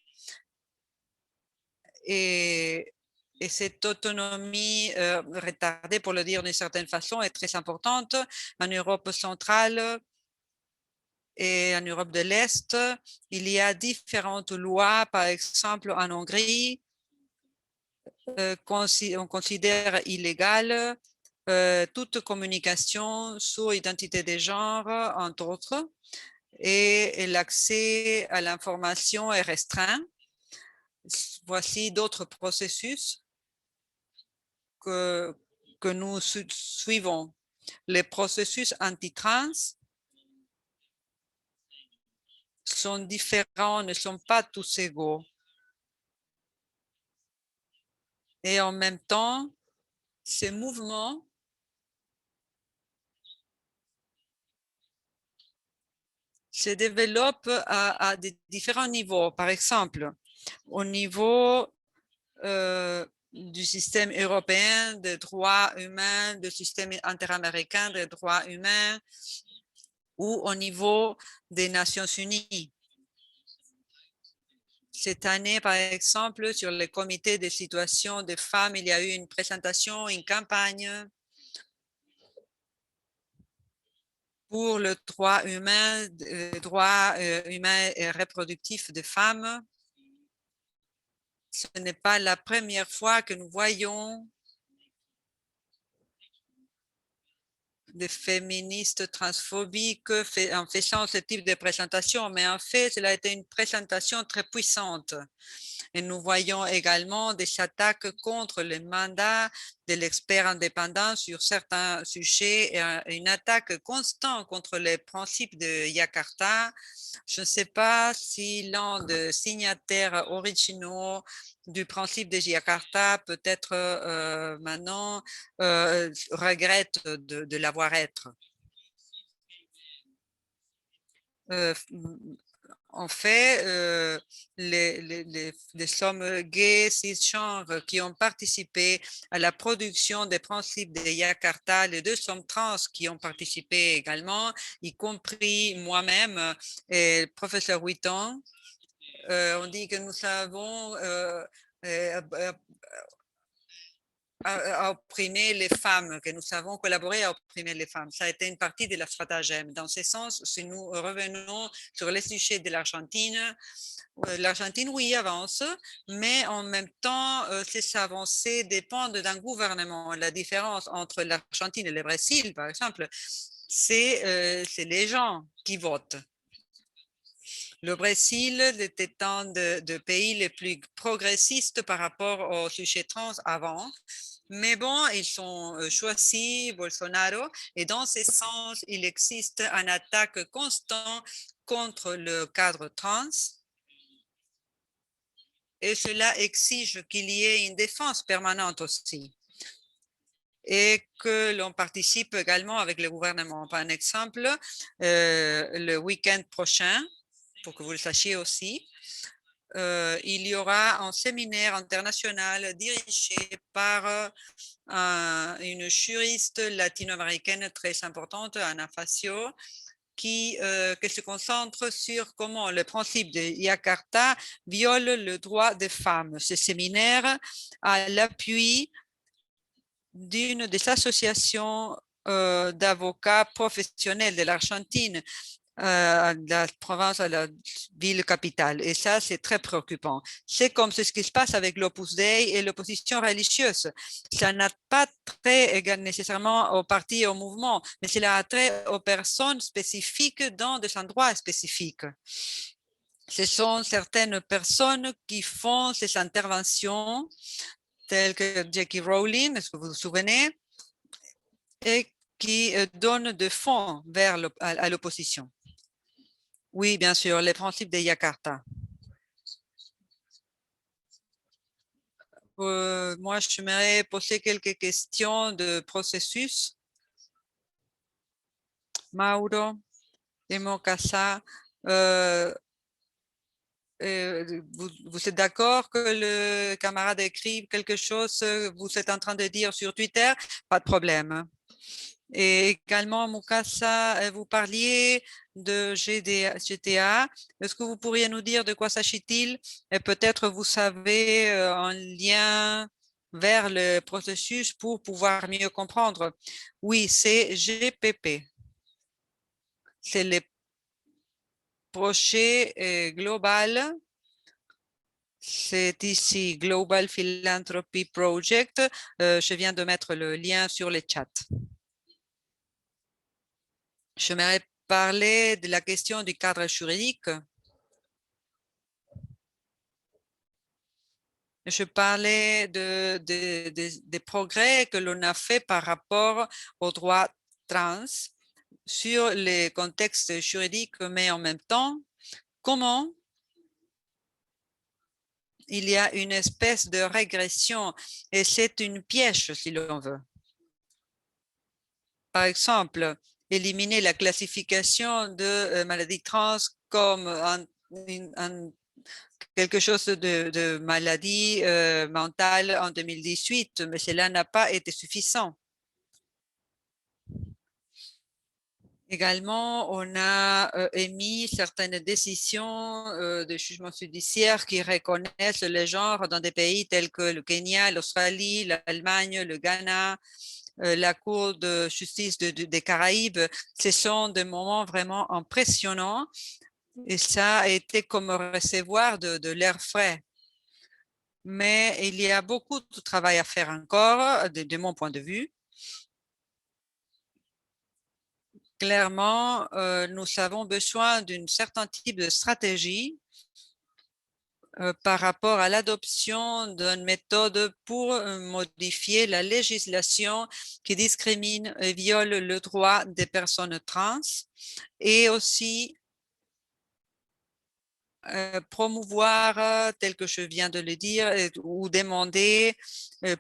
Et, cette autonomie retardée, pour le dire d'une certaine façon, est très importante en Europe centrale Et en Europe de l'Est, il y a différentes lois. Par exemple, en Hongrie, on considère illégale toute communication sur identité de genre, entre autres, et l'accès à l'information est restreint. Voici d'autres processus que nous suivons. Les processus anti-trans sont différents, ne sont pas tous égaux. Et en même temps, ces mouvements se développent à des différents niveaux. Par exemple, au niveau du système européen des droits humains, du système interaméricain des droits humains ou au niveau des Nations unies. Cette année, par exemple, sur le comité des situations des femmes, il y a eu une présentation, une campagne pour le droit humain et reproductif des femmes. Ce n'est pas la première fois que nous voyons des féministes transphobiques en faisant ce type de présentation, mais en fait, cela a été une présentation très puissante. Et nous voyons également des attaques contre le mandat de l'expert indépendant sur certains sujets et une attaque constante contre les principes de Jakarta. Je ne sais pas si l'un des signataires originaux du principe de Jakarta peut-être maintenant regrette de l'avoir être. En fait, les hommes gays, cisgenres qui ont participé à la production des principes de Jakarta, les 2 hommes trans qui ont participé également, y compris moi-même et le professeur Witton, on dit que nous avons à opprimer les femmes, que nous avons collaboré à opprimer les femmes. Ça a été une partie de la stratagème. Dans ce sens, si nous revenons sur le sujet de l'Argentine, oui, avance, mais en même temps, ces avancées dépendent d'un gouvernement. La différence entre l'Argentine et le Brésil, par exemple, c'est les gens qui votent. Le Brésil était un des pays les plus progressistes par rapport au sujet trans avant. Mais bon, ils ont choisi Bolsonaro et dans ce sens, il existe une attaque constante contre le cadre trans et cela exige qu'il y ait une défense permanente aussi et que l'on participe également avec le gouvernement. Par exemple, le week-end prochain, pour que vous le sachiez aussi, il y aura un séminaire international dirigé par une juriste latino-américaine très importante, Ana Facio, qui se concentre sur comment le principe de Jakarta viole le droit des femmes. Ce séminaire a l'appui d'une des associations d'avocats professionnels de l'Argentine, à la province, à la ville capitale. Et ça, c'est très préoccupant. C'est comme ce qui se passe avec l'Opus Dei et l'opposition religieuse. Ça n'a pas trait nécessairement aux partis et au mouvement, mais cela a trait aux personnes spécifiques dans des endroits spécifiques. Ce sont certaines personnes qui font ces interventions, telles que Jackie Rowling, est-ce que vous vous souvenez, et qui donnent des fonds vers à l'opposition. Oui, bien sûr, les principes de Jakarta. Moi, j'aimerais poser quelques questions de processus. Mauro et Mokassa, vous êtes d'accord que le camarade écrive quelque chose, vous êtes en train de dire sur Twitter? Pas de problème. Et également, Mukasa, vous parliez de GTA. Est-ce que vous pourriez nous dire de quoi s'agit-il? Et peut-être vous savez un lien vers le processus pour pouvoir mieux comprendre. Oui, c'est GPP. C'est projet global. C'est ici Global Philanthropy Project. Je viens de mettre le lien sur le chat. J'aimerais parler de la question du cadre juridique. Je parlais des progrès que l'on a fait par rapport aux droits trans sur les contextes juridiques, mais en même temps, comment il y a une espèce de régression et c'est une piège si l'on veut. Par exemple, éliminer la classification de maladies trans comme quelque chose de maladie mentale en 2018, mais cela n'a pas été suffisant. Également, on a émis certaines décisions de jugement judiciaire qui reconnaissent les genres dans des pays tels que le Kenya, l'Australie, l'Allemagne, le Ghana, la Cour de justice des Caraïbes. Ce sont des moments vraiment impressionnants et ça a été comme recevoir de l'air frais. Mais il y a beaucoup de travail à faire encore, de mon point de vue. Clairement, nous avons besoin d'un certain type de stratégie par rapport à l'adoption d'une méthode pour modifier la législation qui discrimine et viole le droit des personnes trans et aussi promouvoir, tel que je viens de le dire, ou demander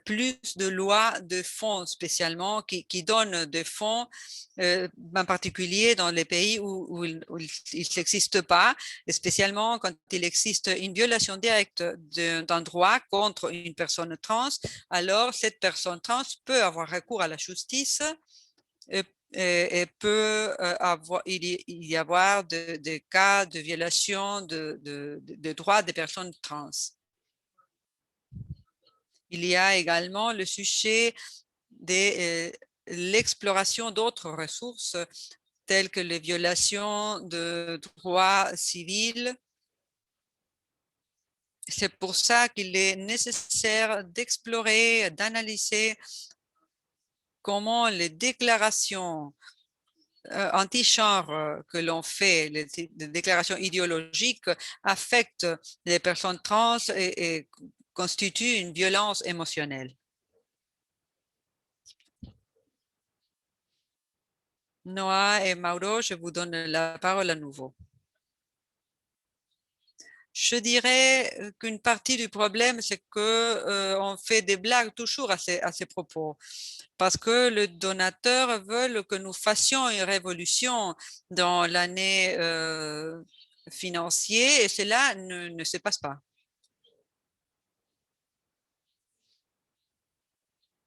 plus de lois de fonds spécialement qui donnent des fonds, en particulier dans les pays où il n'existe pas, et spécialement quand il existe une violation directe d'un droit contre une personne trans, alors cette personne trans peut avoir recours à la justice et peut y avoir des cas de violation de droits des personnes trans. Il y a également le sujet de l'exploration d'autres ressources telles que les violations de droits civils. C'est pour ça qu'il est nécessaire d'explorer, d'analyser comment les déclarations anti-genre que l'on fait, les déclarations idéologiques affectent les personnes trans et constituent une violence émotionnelle. Noah et Mauro, je vous donne la parole à nouveau. Je dirais qu'une partie du problème, c'est qu'on fait des blagues toujours à ces propos, parce que le donateur veut que nous fassions une révolution dans l'année financière et cela ne se passe pas.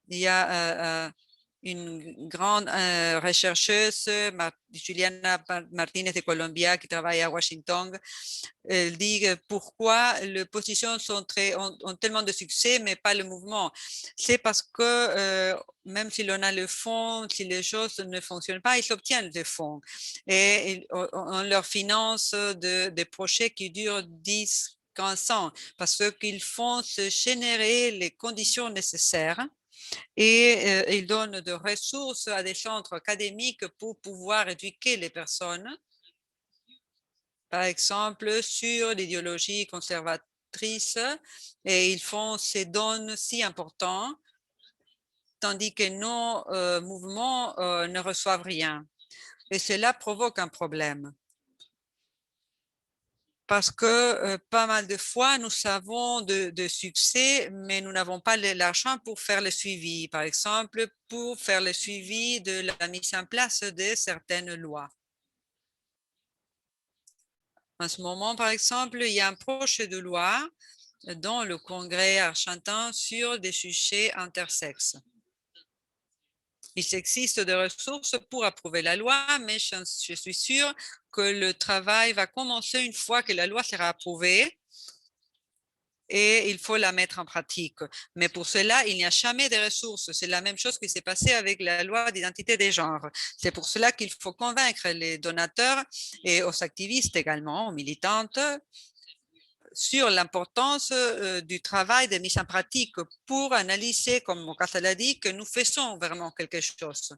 Il y a une grande rechercheuse, Juliana Martinez de Colombia, qui travaille à Washington. Elle dit pourquoi les positions ont tellement de succès, mais pas le mouvement. C'est parce que même si l'on a le fonds, si les choses ne fonctionnent pas, ils obtiennent des fonds. Et on leur finance des projets qui durent 10, 15 ans parce qu'ils font se générer les conditions nécessaires et ils donnent des ressources à des centres académiques pour pouvoir éduquer les personnes, par exemple, sur l'idéologie conservatrice, et ils font ces dons si importants, tandis que nos mouvements ne reçoivent rien. Et cela provoque un problème. Parce que pas mal de fois, nous avons de succès, mais nous n'avons pas l'argent pour faire le suivi. Par exemple, pour faire le suivi de la mise en place de certaines lois. En ce moment, par exemple, il y a un projet de loi dans le Congrès argentin sur des sujets intersexes. Il existe des ressources pour approuver la loi, mais je suis sûre que le travail va commencer une fois que la loi sera approuvée. et il faut la mettre en pratique. Mais pour cela, il n'y a jamais de ressources. C'est la même chose qui s'est passé avec la loi d'identité des genres. C'est pour cela qu'il faut convaincre les donateurs et aux activistes également, aux militantes, sur l'importance du travail de mise en pratique pour analyser, comme Mokassa l'a dit, que nous faisons vraiment quelque chose.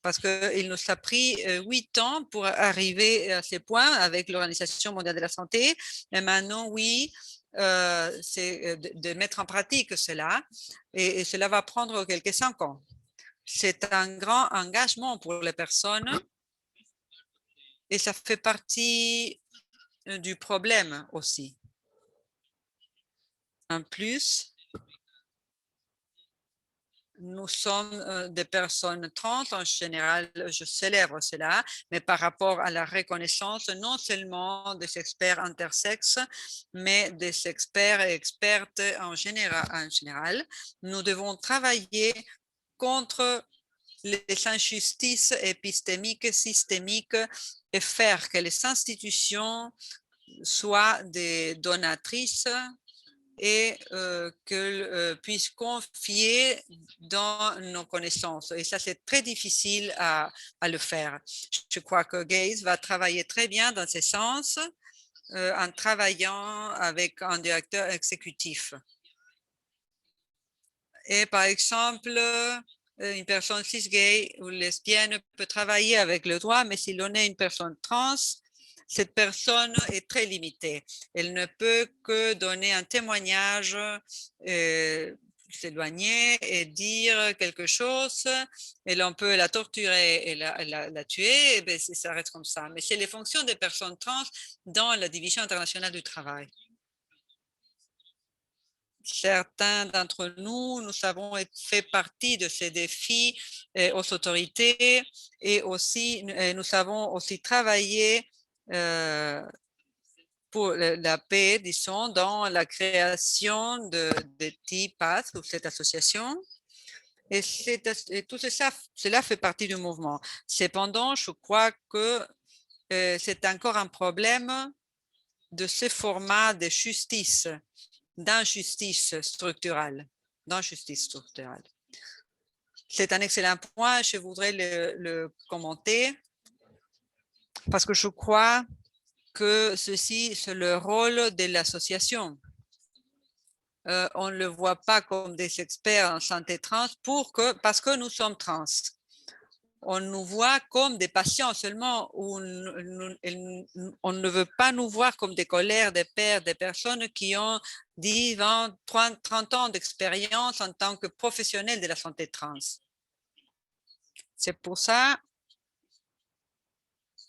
Parce qu'il nous a pris 8 ans pour arriver à ce point avec l'Organisation mondiale de la santé. Et maintenant, oui, c'est de mettre en pratique cela. Et cela va prendre quelques 5 ans. C'est un grand engagement pour les personnes et ça fait partie du problème aussi. En plus, nous sommes des personnes trans, en général, je célèbre cela, mais par rapport à la reconnaissance non seulement des experts intersexes, mais des experts et expertes en général, nous devons travailler contre les injustices épistémiques, systémiques et faire que les institutions soient des donatrices et qu'elles puissent confier dans nos connaissances. Et ça, c'est très difficile à le faire. Je crois que Gaze va travailler très bien dans ce sens en travaillant avec un directeur exécutif. Et par exemple, une personne cis-gay ou lesbienne peut travailler avec le droit, mais si l'on est une personne trans, cette personne est très limitée. Elle ne peut que donner un témoignage, s'éloigner et dire quelque chose, et l'on peut la torturer et la tuer, et bien, ça reste comme ça. Mais c'est les fonctions des personnes trans dans la Division internationale du travail. Certains d'entre nous, nous avons fait partie de ces défis aux autorités et aussi nous avons aussi travaillé pour la paix, disons, dans la création de TIPAS ou cette association. Et tout ça, cela fait partie du mouvement. Cependant, je crois que c'est encore un problème de ce format de justice, d'injustice structurelle. C'est un excellent point, je voudrais le commenter parce que je crois que ceci, c'est le rôle de l'association. On ne le voit pas comme des experts en santé trans parce que nous sommes trans. On nous voit comme des patients seulement, on ne veut pas nous voir comme des collègues, des pères, des personnes qui ont 10, 20, 30 ans d'expérience en tant que professionnels de la santé trans. C'est pour ça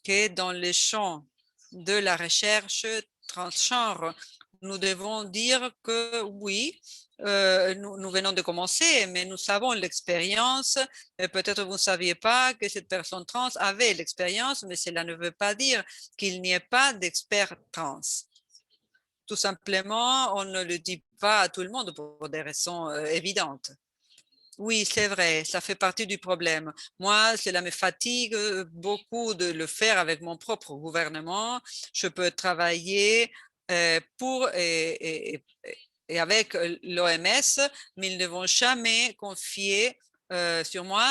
que dans les champs de la recherche transgenre, nous devons dire que oui, nous venons de commencer, mais nous savons l'expérience. Peut-être vous ne saviez pas que cette personne trans avait l'expérience, mais cela ne veut pas dire qu'il n'y ait pas d'experts trans. Tout simplement, on ne le dit pas à tout le monde pour des raisons évidentes. Oui, c'est vrai, ça fait partie du problème. Moi, cela me fatigue beaucoup de le faire avec mon propre gouvernement. Je peux travailler pour et avec l'OMS, mais ils ne vont jamais confier sur moi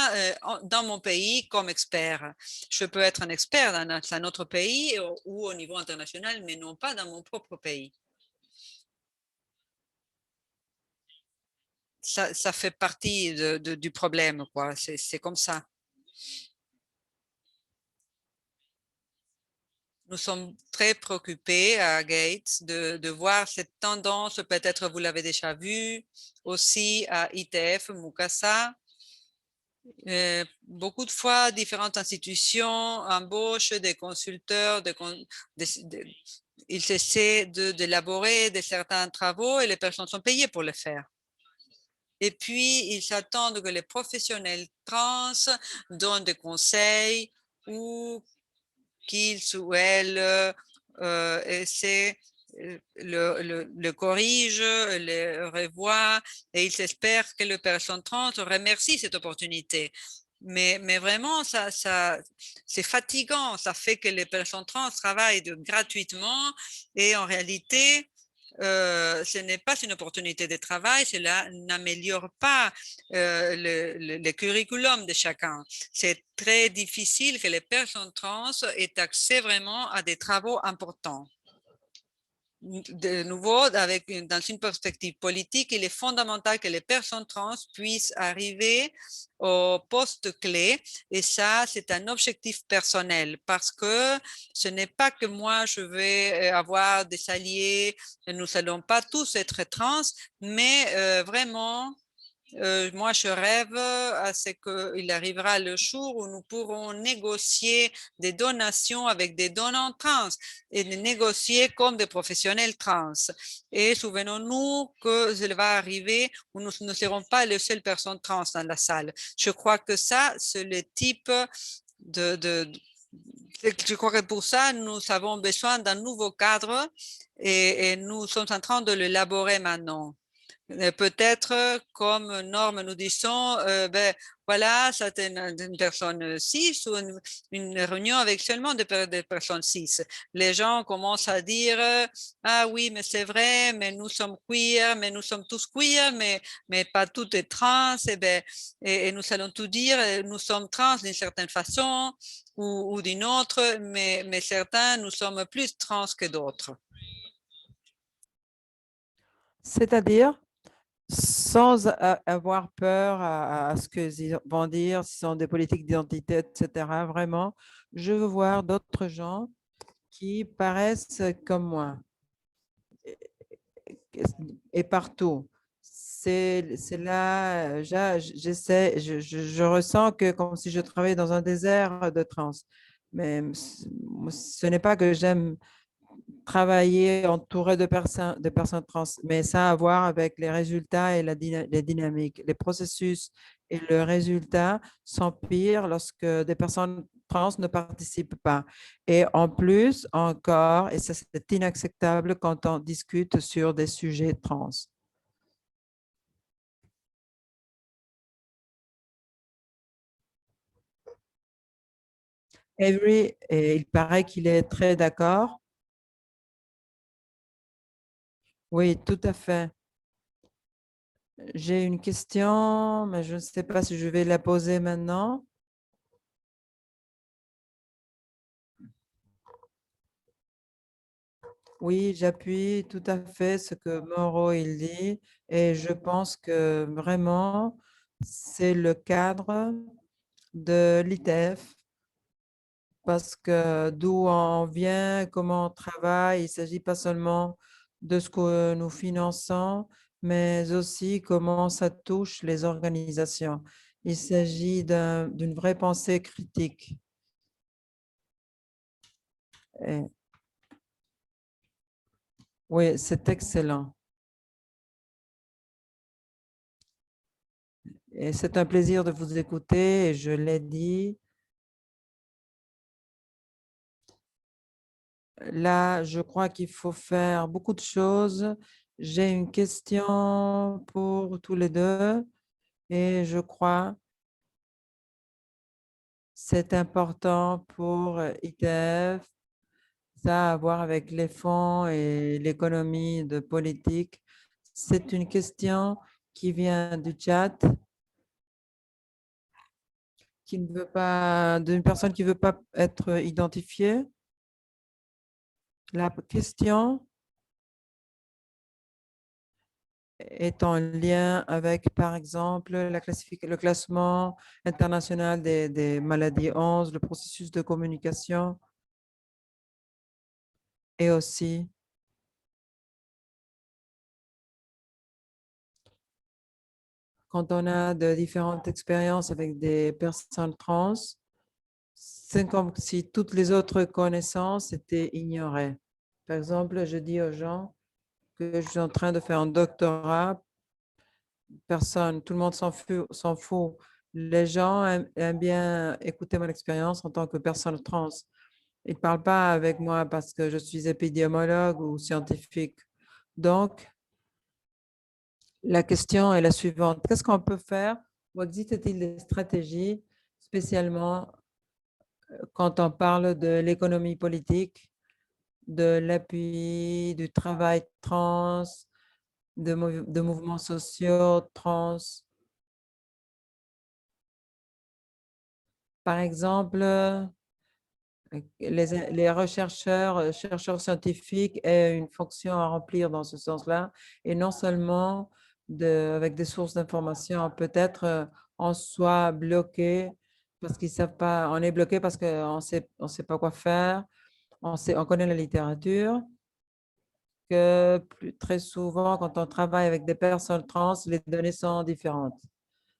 dans mon pays comme expert. Je peux être un expert dans un autre pays ou au niveau international, mais non pas dans mon propre pays. Ça fait partie du problème, quoi. C'est comme ça. Nous sommes très préoccupés à Gates de voir cette tendance, peut-être vous l'avez déjà vu, aussi à ITF, Mukasa. Beaucoup de fois, différentes institutions embauchent des consulteurs, ils essaient d'élaborer certains travaux et les personnes sont payées pour le faire. Et puis, ils s'attendent que les professionnels trans donnent des conseils ou qu'ils ou elles essaient, le corrigent, le revoient et ils espèrent que les personnes trans remercient cette opportunité. Mais vraiment, c'est fatigant. Ça fait que les personnes trans travaillent gratuitement et en réalité, ce n'est pas une opportunité de travail, cela n'améliore pas le curriculum de chacun. C'est très difficile que les personnes trans aient accès vraiment à des travaux importants. De nouveau, dans une perspective politique, il est fondamental que les personnes trans puissent arriver au poste clé. Et ça, c'est un objectif personnel parce que ce n'est pas que moi, je vais avoir des alliés. Nous n'allons pas tous être trans, mais vraiment, moi, je rêve à ce qu'il arrivera le jour où nous pourrons négocier des donations avec des donnants trans et de négocier comme des professionnels trans. Et souvenons-nous que cela va arriver où nous ne serons pas les seules personnes trans dans la salle. Je crois que ça, c'est le type je crois que pour ça, nous avons besoin d'un nouveau cadre et nous sommes en train de l'élaborer maintenant. Peut-être, comme norme, nous disons, ben, voilà, c'est une personne cis ou une réunion avec seulement des personnes cis. Les gens commencent à dire, ah oui, mais c'est vrai, mais nous sommes queer, mais nous sommes tous queer, mais pas tout est trans, et nous allons tout dire, nous sommes trans d'une certaine façon ou d'une autre, mais certains, nous sommes plus trans que d'autres. C'est-à-dire, sans avoir peur à ce qu'ils vont dire, s'ils sont des politiques d'identité, etc. Vraiment, je veux voir d'autres gens qui paraissent comme moi et partout. C'est là, j'essaie, je ressens que comme si je travaillais dans un désert de trans. Mais ce n'est pas que j'aime travailler entouré de personnes trans, mais ça a à voir avec les résultats et les dynamiques. Les processus et le résultat sont pires lorsque des personnes trans ne participent pas. Et en plus, encore, et ça c'est inacceptable quand on discute sur des sujets trans. Avery, et il paraît qu'il est très d'accord. Oui, tout à fait. J'ai une question, mais je ne sais pas si je vais la poser maintenant. Oui, j'appuie tout à fait ce que Mauro il dit et je pense que vraiment c'est le cadre de l'ITF parce que d'où on vient, comment on travaille, il ne s'agit pas seulement de ce que nous finançons, mais aussi comment ça touche les organisations. Il s'agit d'une vraie pensée critique. Et- oui, c'est excellent. Et c'est un plaisir de vous écouter et je l'ai dit. Là, je crois qu'il faut faire beaucoup de choses. J'ai une question pour tous les deux et je crois c'est important pour ITF, ça a à voir avec les fonds et l'économie de politique. C'est une question qui vient du chat, qui ne veut pas, d'une personne qui ne veut pas être identifiée. La question est en lien avec, par exemple, le classement international des maladies 11, le processus de communication et aussi quand on a de différentes expériences avec des personnes trans, c'est comme si toutes les autres connaissances étaient ignorées. Par exemple, je dis aux gens que je suis en train de faire un doctorat, personne, tout le monde s'en fout. Les gens aiment bien écouter mon expérience en tant que personne trans. Ils ne parlent pas avec moi parce que je suis épidémiologue ou scientifique. Donc, la question est la suivante. Qu'est-ce qu'on peut faire ou existe-t-il des stratégies, spécialement quand on parle de l'économie politique, de l'appui, du travail trans, de mouvements sociaux trans. Par exemple, les chercheurs scientifiques aient une fonction à remplir dans ce sens-là, et non seulement avec des sources d'information. Peut-être on soit bloqué parce qu'ils savent pas, on est bloqué parce qu'on on sait pas quoi faire, on connaît la littérature, que très souvent, quand on travaille avec des personnes trans, les données sont différentes,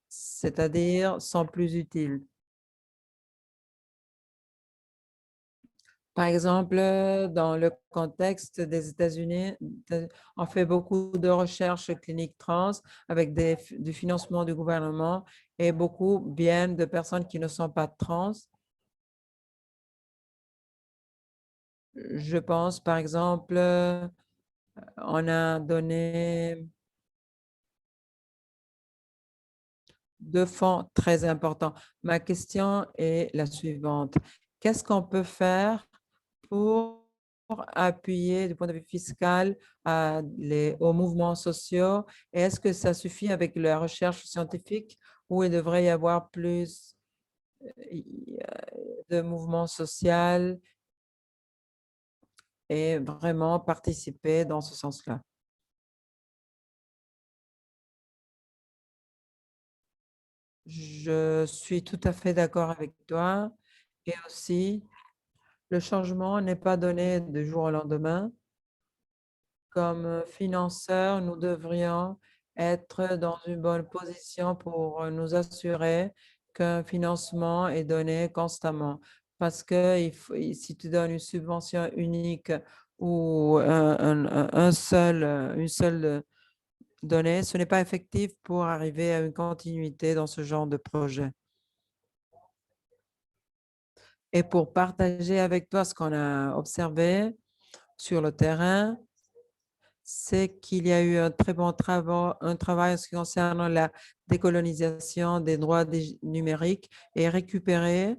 c'est-à-dire sont plus utiles. Par exemple, dans le contexte des États-Unis, on fait beaucoup de recherches cliniques trans avec du financement du gouvernement, et beaucoup viennent de personnes qui ne sont pas trans. Je pense, par exemple, on a donné 2 fonds très importants. Ma question est la suivante. Qu'est-ce qu'on peut faire pour appuyer du point de vue fiscal aux mouvements sociaux? Et est-ce que ça suffit avec la recherche scientifique, ou il devrait y avoir plus de mouvements sociaux et vraiment participer dans ce sens-là? Je suis tout à fait d'accord avec toi, et aussi, le changement n'est pas donné du jour au lendemain. Comme financeurs, nous devrions être dans une bonne position pour nous assurer qu'un financement est donné constamment. Parce que si tu donnes une subvention unique ou une seule donnée, ce n'est pas effectif pour arriver à une continuité dans ce genre de projet. Et pour partager avec toi ce qu'on a observé sur le terrain, c'est qu'il y a eu un très bon travail en ce qui concerne la décolonisation des droits numériques, et récupérer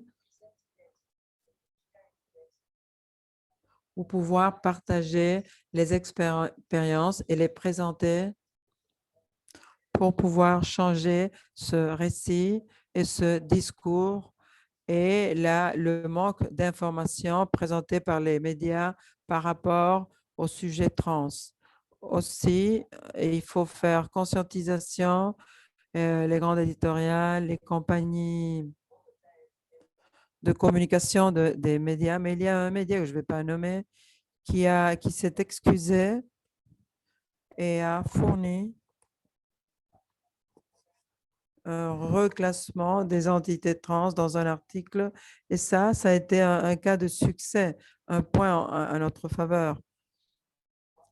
ou pouvoir partager les expériences et les présenter pour pouvoir changer ce récit et ce discours, et là, le manque d'informations présentées par les médias par rapport au sujet trans. Aussi, il faut faire conscientisation, les grandes éditoriales, les compagnies de communication des médias, mais il y a un média que je ne vais pas nommer qui s'est excusé et a fourni un reclassement des entités trans dans un article, et ça a été un cas de succès, un point à notre faveur.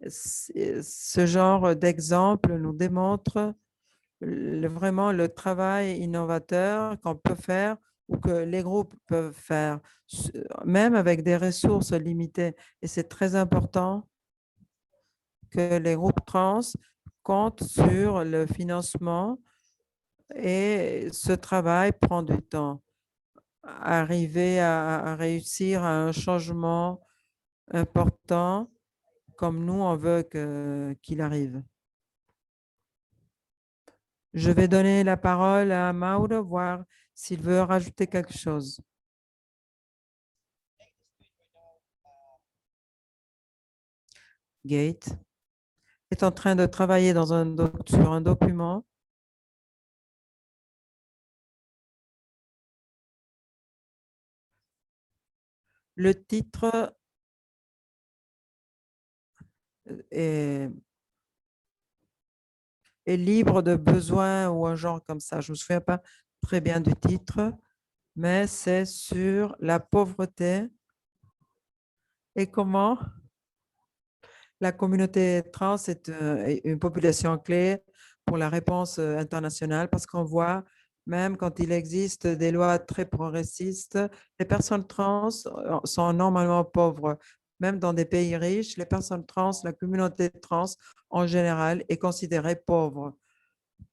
Ce genre d'exemple nous démontre vraiment le travail innovateur qu'on peut faire, ou que les groupes peuvent faire, même avec des ressources limitées. Et c'est très important que les groupes trans comptent sur le financement, et ce travail prend du temps. Arriver à réussir à un changement important comme nous, on veut qu'il arrive. Je vais donner la parole à Mauro, voir s'il veut rajouter quelque chose. Gate est en train de travailler sur un document le titre est libre de besoin, ou un genre comme ça. Je ne me souviens pas très bien du titre, mais c'est sur la pauvreté et comment la communauté trans est une population clé pour la réponse internationale, parce qu'on voit, même quand il existe des lois très progressistes, les personnes trans sont normalement pauvres. Même dans des pays riches, les personnes trans, la communauté trans en général est considérée pauvre.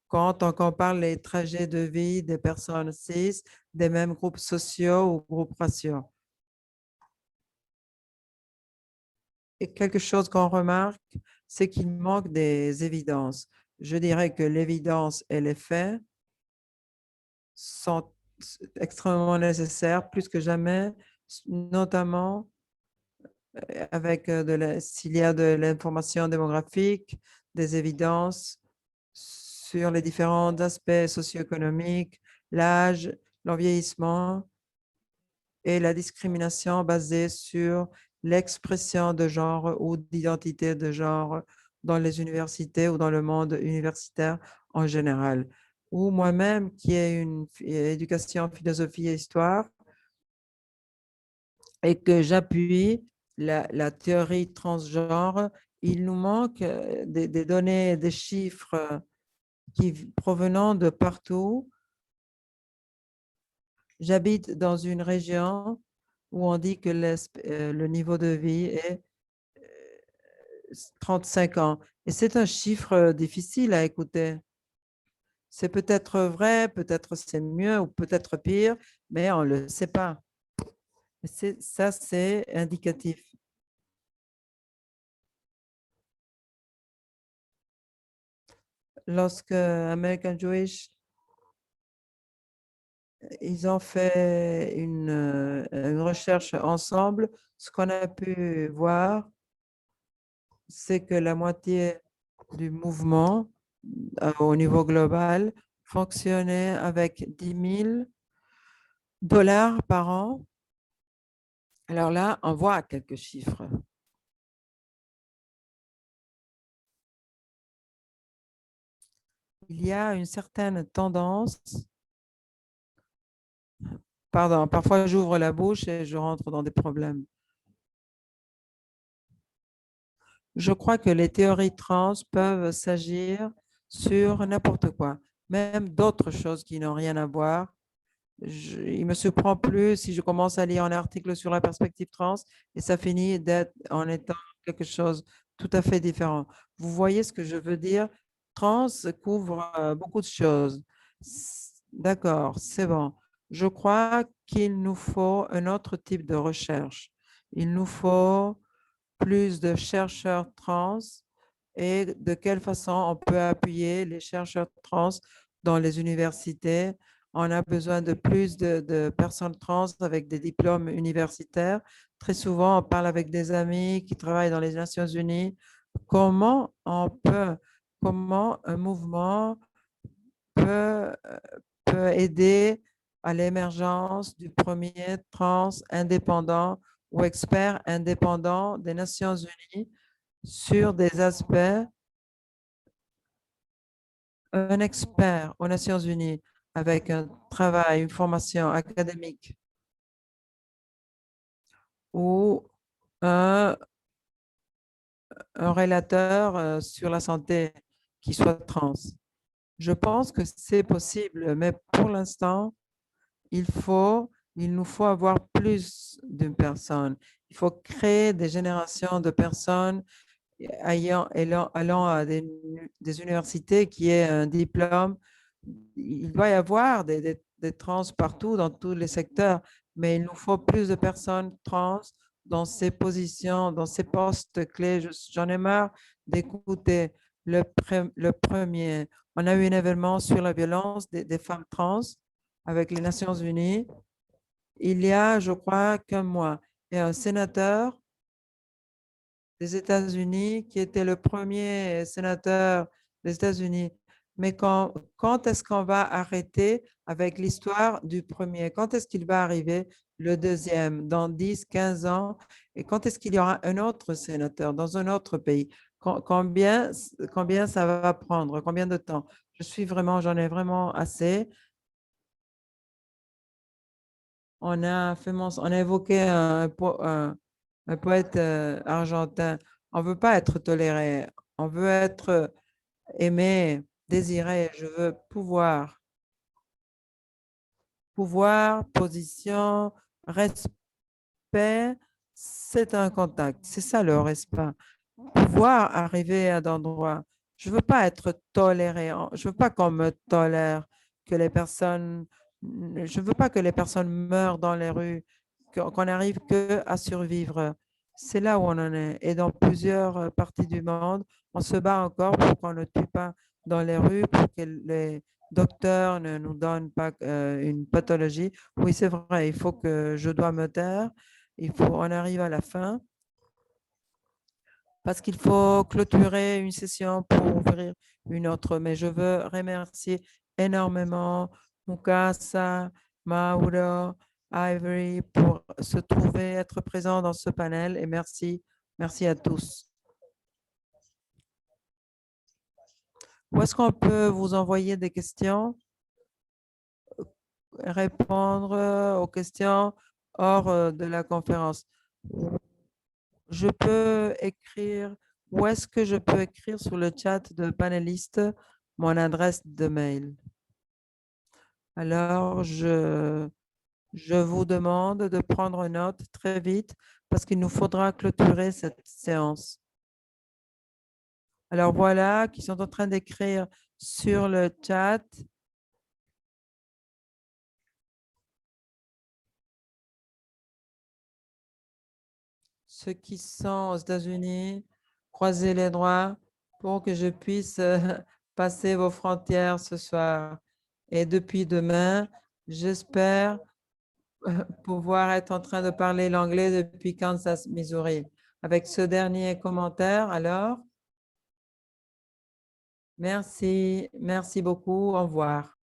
Quand on compare les trajets de vie des personnes cis, des mêmes groupes sociaux ou groupes raciaux. Et quelque chose qu'on remarque, c'est qu'il manque des évidences. Je dirais que l'évidence et les faits sont extrêmement nécessaires, plus que jamais, notamment avec s'il y a de l'information démographique, des évidences sur les différents aspects socio-économiques, l'âge, le vieillissement et la discrimination basée sur l'expression de genre ou d'identité de genre dans les universités ou dans le monde universitaire en général. Ou moi-même, qui ai une éducation philosophie et histoire, et que j'appuie la théorie transgenre, il nous manque des données, des chiffres qui provenant de partout. J'habite dans une région où on dit que le niveau de vie est 35 ans. Et c'est un chiffre difficile à écouter. C'est peut-être vrai, peut-être c'est mieux ou peut-être pire, mais on ne le sait pas. Ça, c'est indicatif. Lorsque American Jewish, ils ont fait une recherche ensemble, ce qu'on a pu voir, c'est que la moitié du mouvement au niveau global fonctionnait avec 10 000 dollars par an. Alors là, on voit quelques chiffres. Il y a une certaine tendance. Pardon, parfois j'ouvre la bouche et je rentre dans des problèmes. Je crois que les théories trans peuvent s'agir sur n'importe quoi, même d'autres choses qui n'ont rien à voir. Il me surprend plus si je commence à lire un article sur la perspective trans et ça finit en étant quelque chose tout à fait différent. Vous voyez ce que je veux dire? Trans couvre beaucoup de choses. D'accord, c'est bon. Je crois qu'il nous faut un autre type de recherche. Il nous faut plus de chercheurs trans et de quelle façon on peut appuyer les chercheurs trans dans les universités. On a besoin de plus de personnes trans avec des diplômes universitaires. Très souvent, on parle avec des amis qui travaillent dans les Nations Unies. Comment comment un mouvement peut, peut aider à l'émergence du premier trans indépendant ou expert indépendant des Nations Unies sur des aspects, un expert aux Nations Unies avec un travail, une formation académique ou un, un relateur sur la santé qui soit trans. Je pense que c'est possible, mais pour l'instant, il nous faut avoir plus d'une personne. Il faut créer des générations de personnes allant à des universités qui aient un diplôme. Il doit y avoir des trans partout, dans tous les secteurs, mais il nous faut plus de personnes trans dans ces positions, dans ces postes clés. J'en ai marre d'écouter le premier. On a eu un événement sur la violence des femmes trans avec les Nations Unies. Il y a, je crois, qu'un mois, et un sénateur des États-Unis qui était le premier sénateur des États-Unis. Mais quand est-ce qu'on va arrêter avec l'histoire du premier? Quand est-ce qu'il va arriver le deuxième? Dans 10, 15 ans? Et quand est-ce qu'il y aura un autre sénateur dans un autre pays? Combien ça va prendre? Combien de temps? J'en ai vraiment assez. On a évoqué un poète argentin. On ne veut pas être toléré, on veut être aimé, désiré. Je veux pouvoir. Pouvoir, position, respect, c'est un contact. C'est ça le respect. Pouvoir arriver à un endroit. Je ne veux pas être toléré. Je ne veux pas qu'on me tolère, que les personnes. Je ne veux pas que les personnes meurent dans les rues, qu'on n'arrive que à survivre. C'est là où on en est. Et dans plusieurs parties du monde, on se bat encore pour qu'on ne tue pas dans les rues, pour que les docteurs ne nous donnent pas une pathologie. Oui, c'est vrai, il faut que je dois me taire. On arrive à la fin parce qu'il faut clôturer une session pour ouvrir une autre. Mais je veux remercier énormément Mukasa, Mauro, Ivory pour se trouver, être présent dans ce panel et merci. Merci à tous. Où est-ce qu'on peut vous envoyer des questions, répondre aux questions hors de la conférence? Je peux écrire, où est-ce que je peux écrire sur le chat de panélistes mon adresse de mail? Alors, je vous demande de prendre note très vite parce qu'il nous faudra clôturer cette séance. Alors voilà, qui sont en train d'écrire sur le chat. Ceux qui sont aux États-Unis, croisez les doigts pour que je puisse passer vos frontières ce soir. Et depuis demain, j'espère pouvoir être en train de parler l'anglais depuis Kansas, Missouri. Avec ce dernier commentaire, alors, merci beaucoup, au revoir.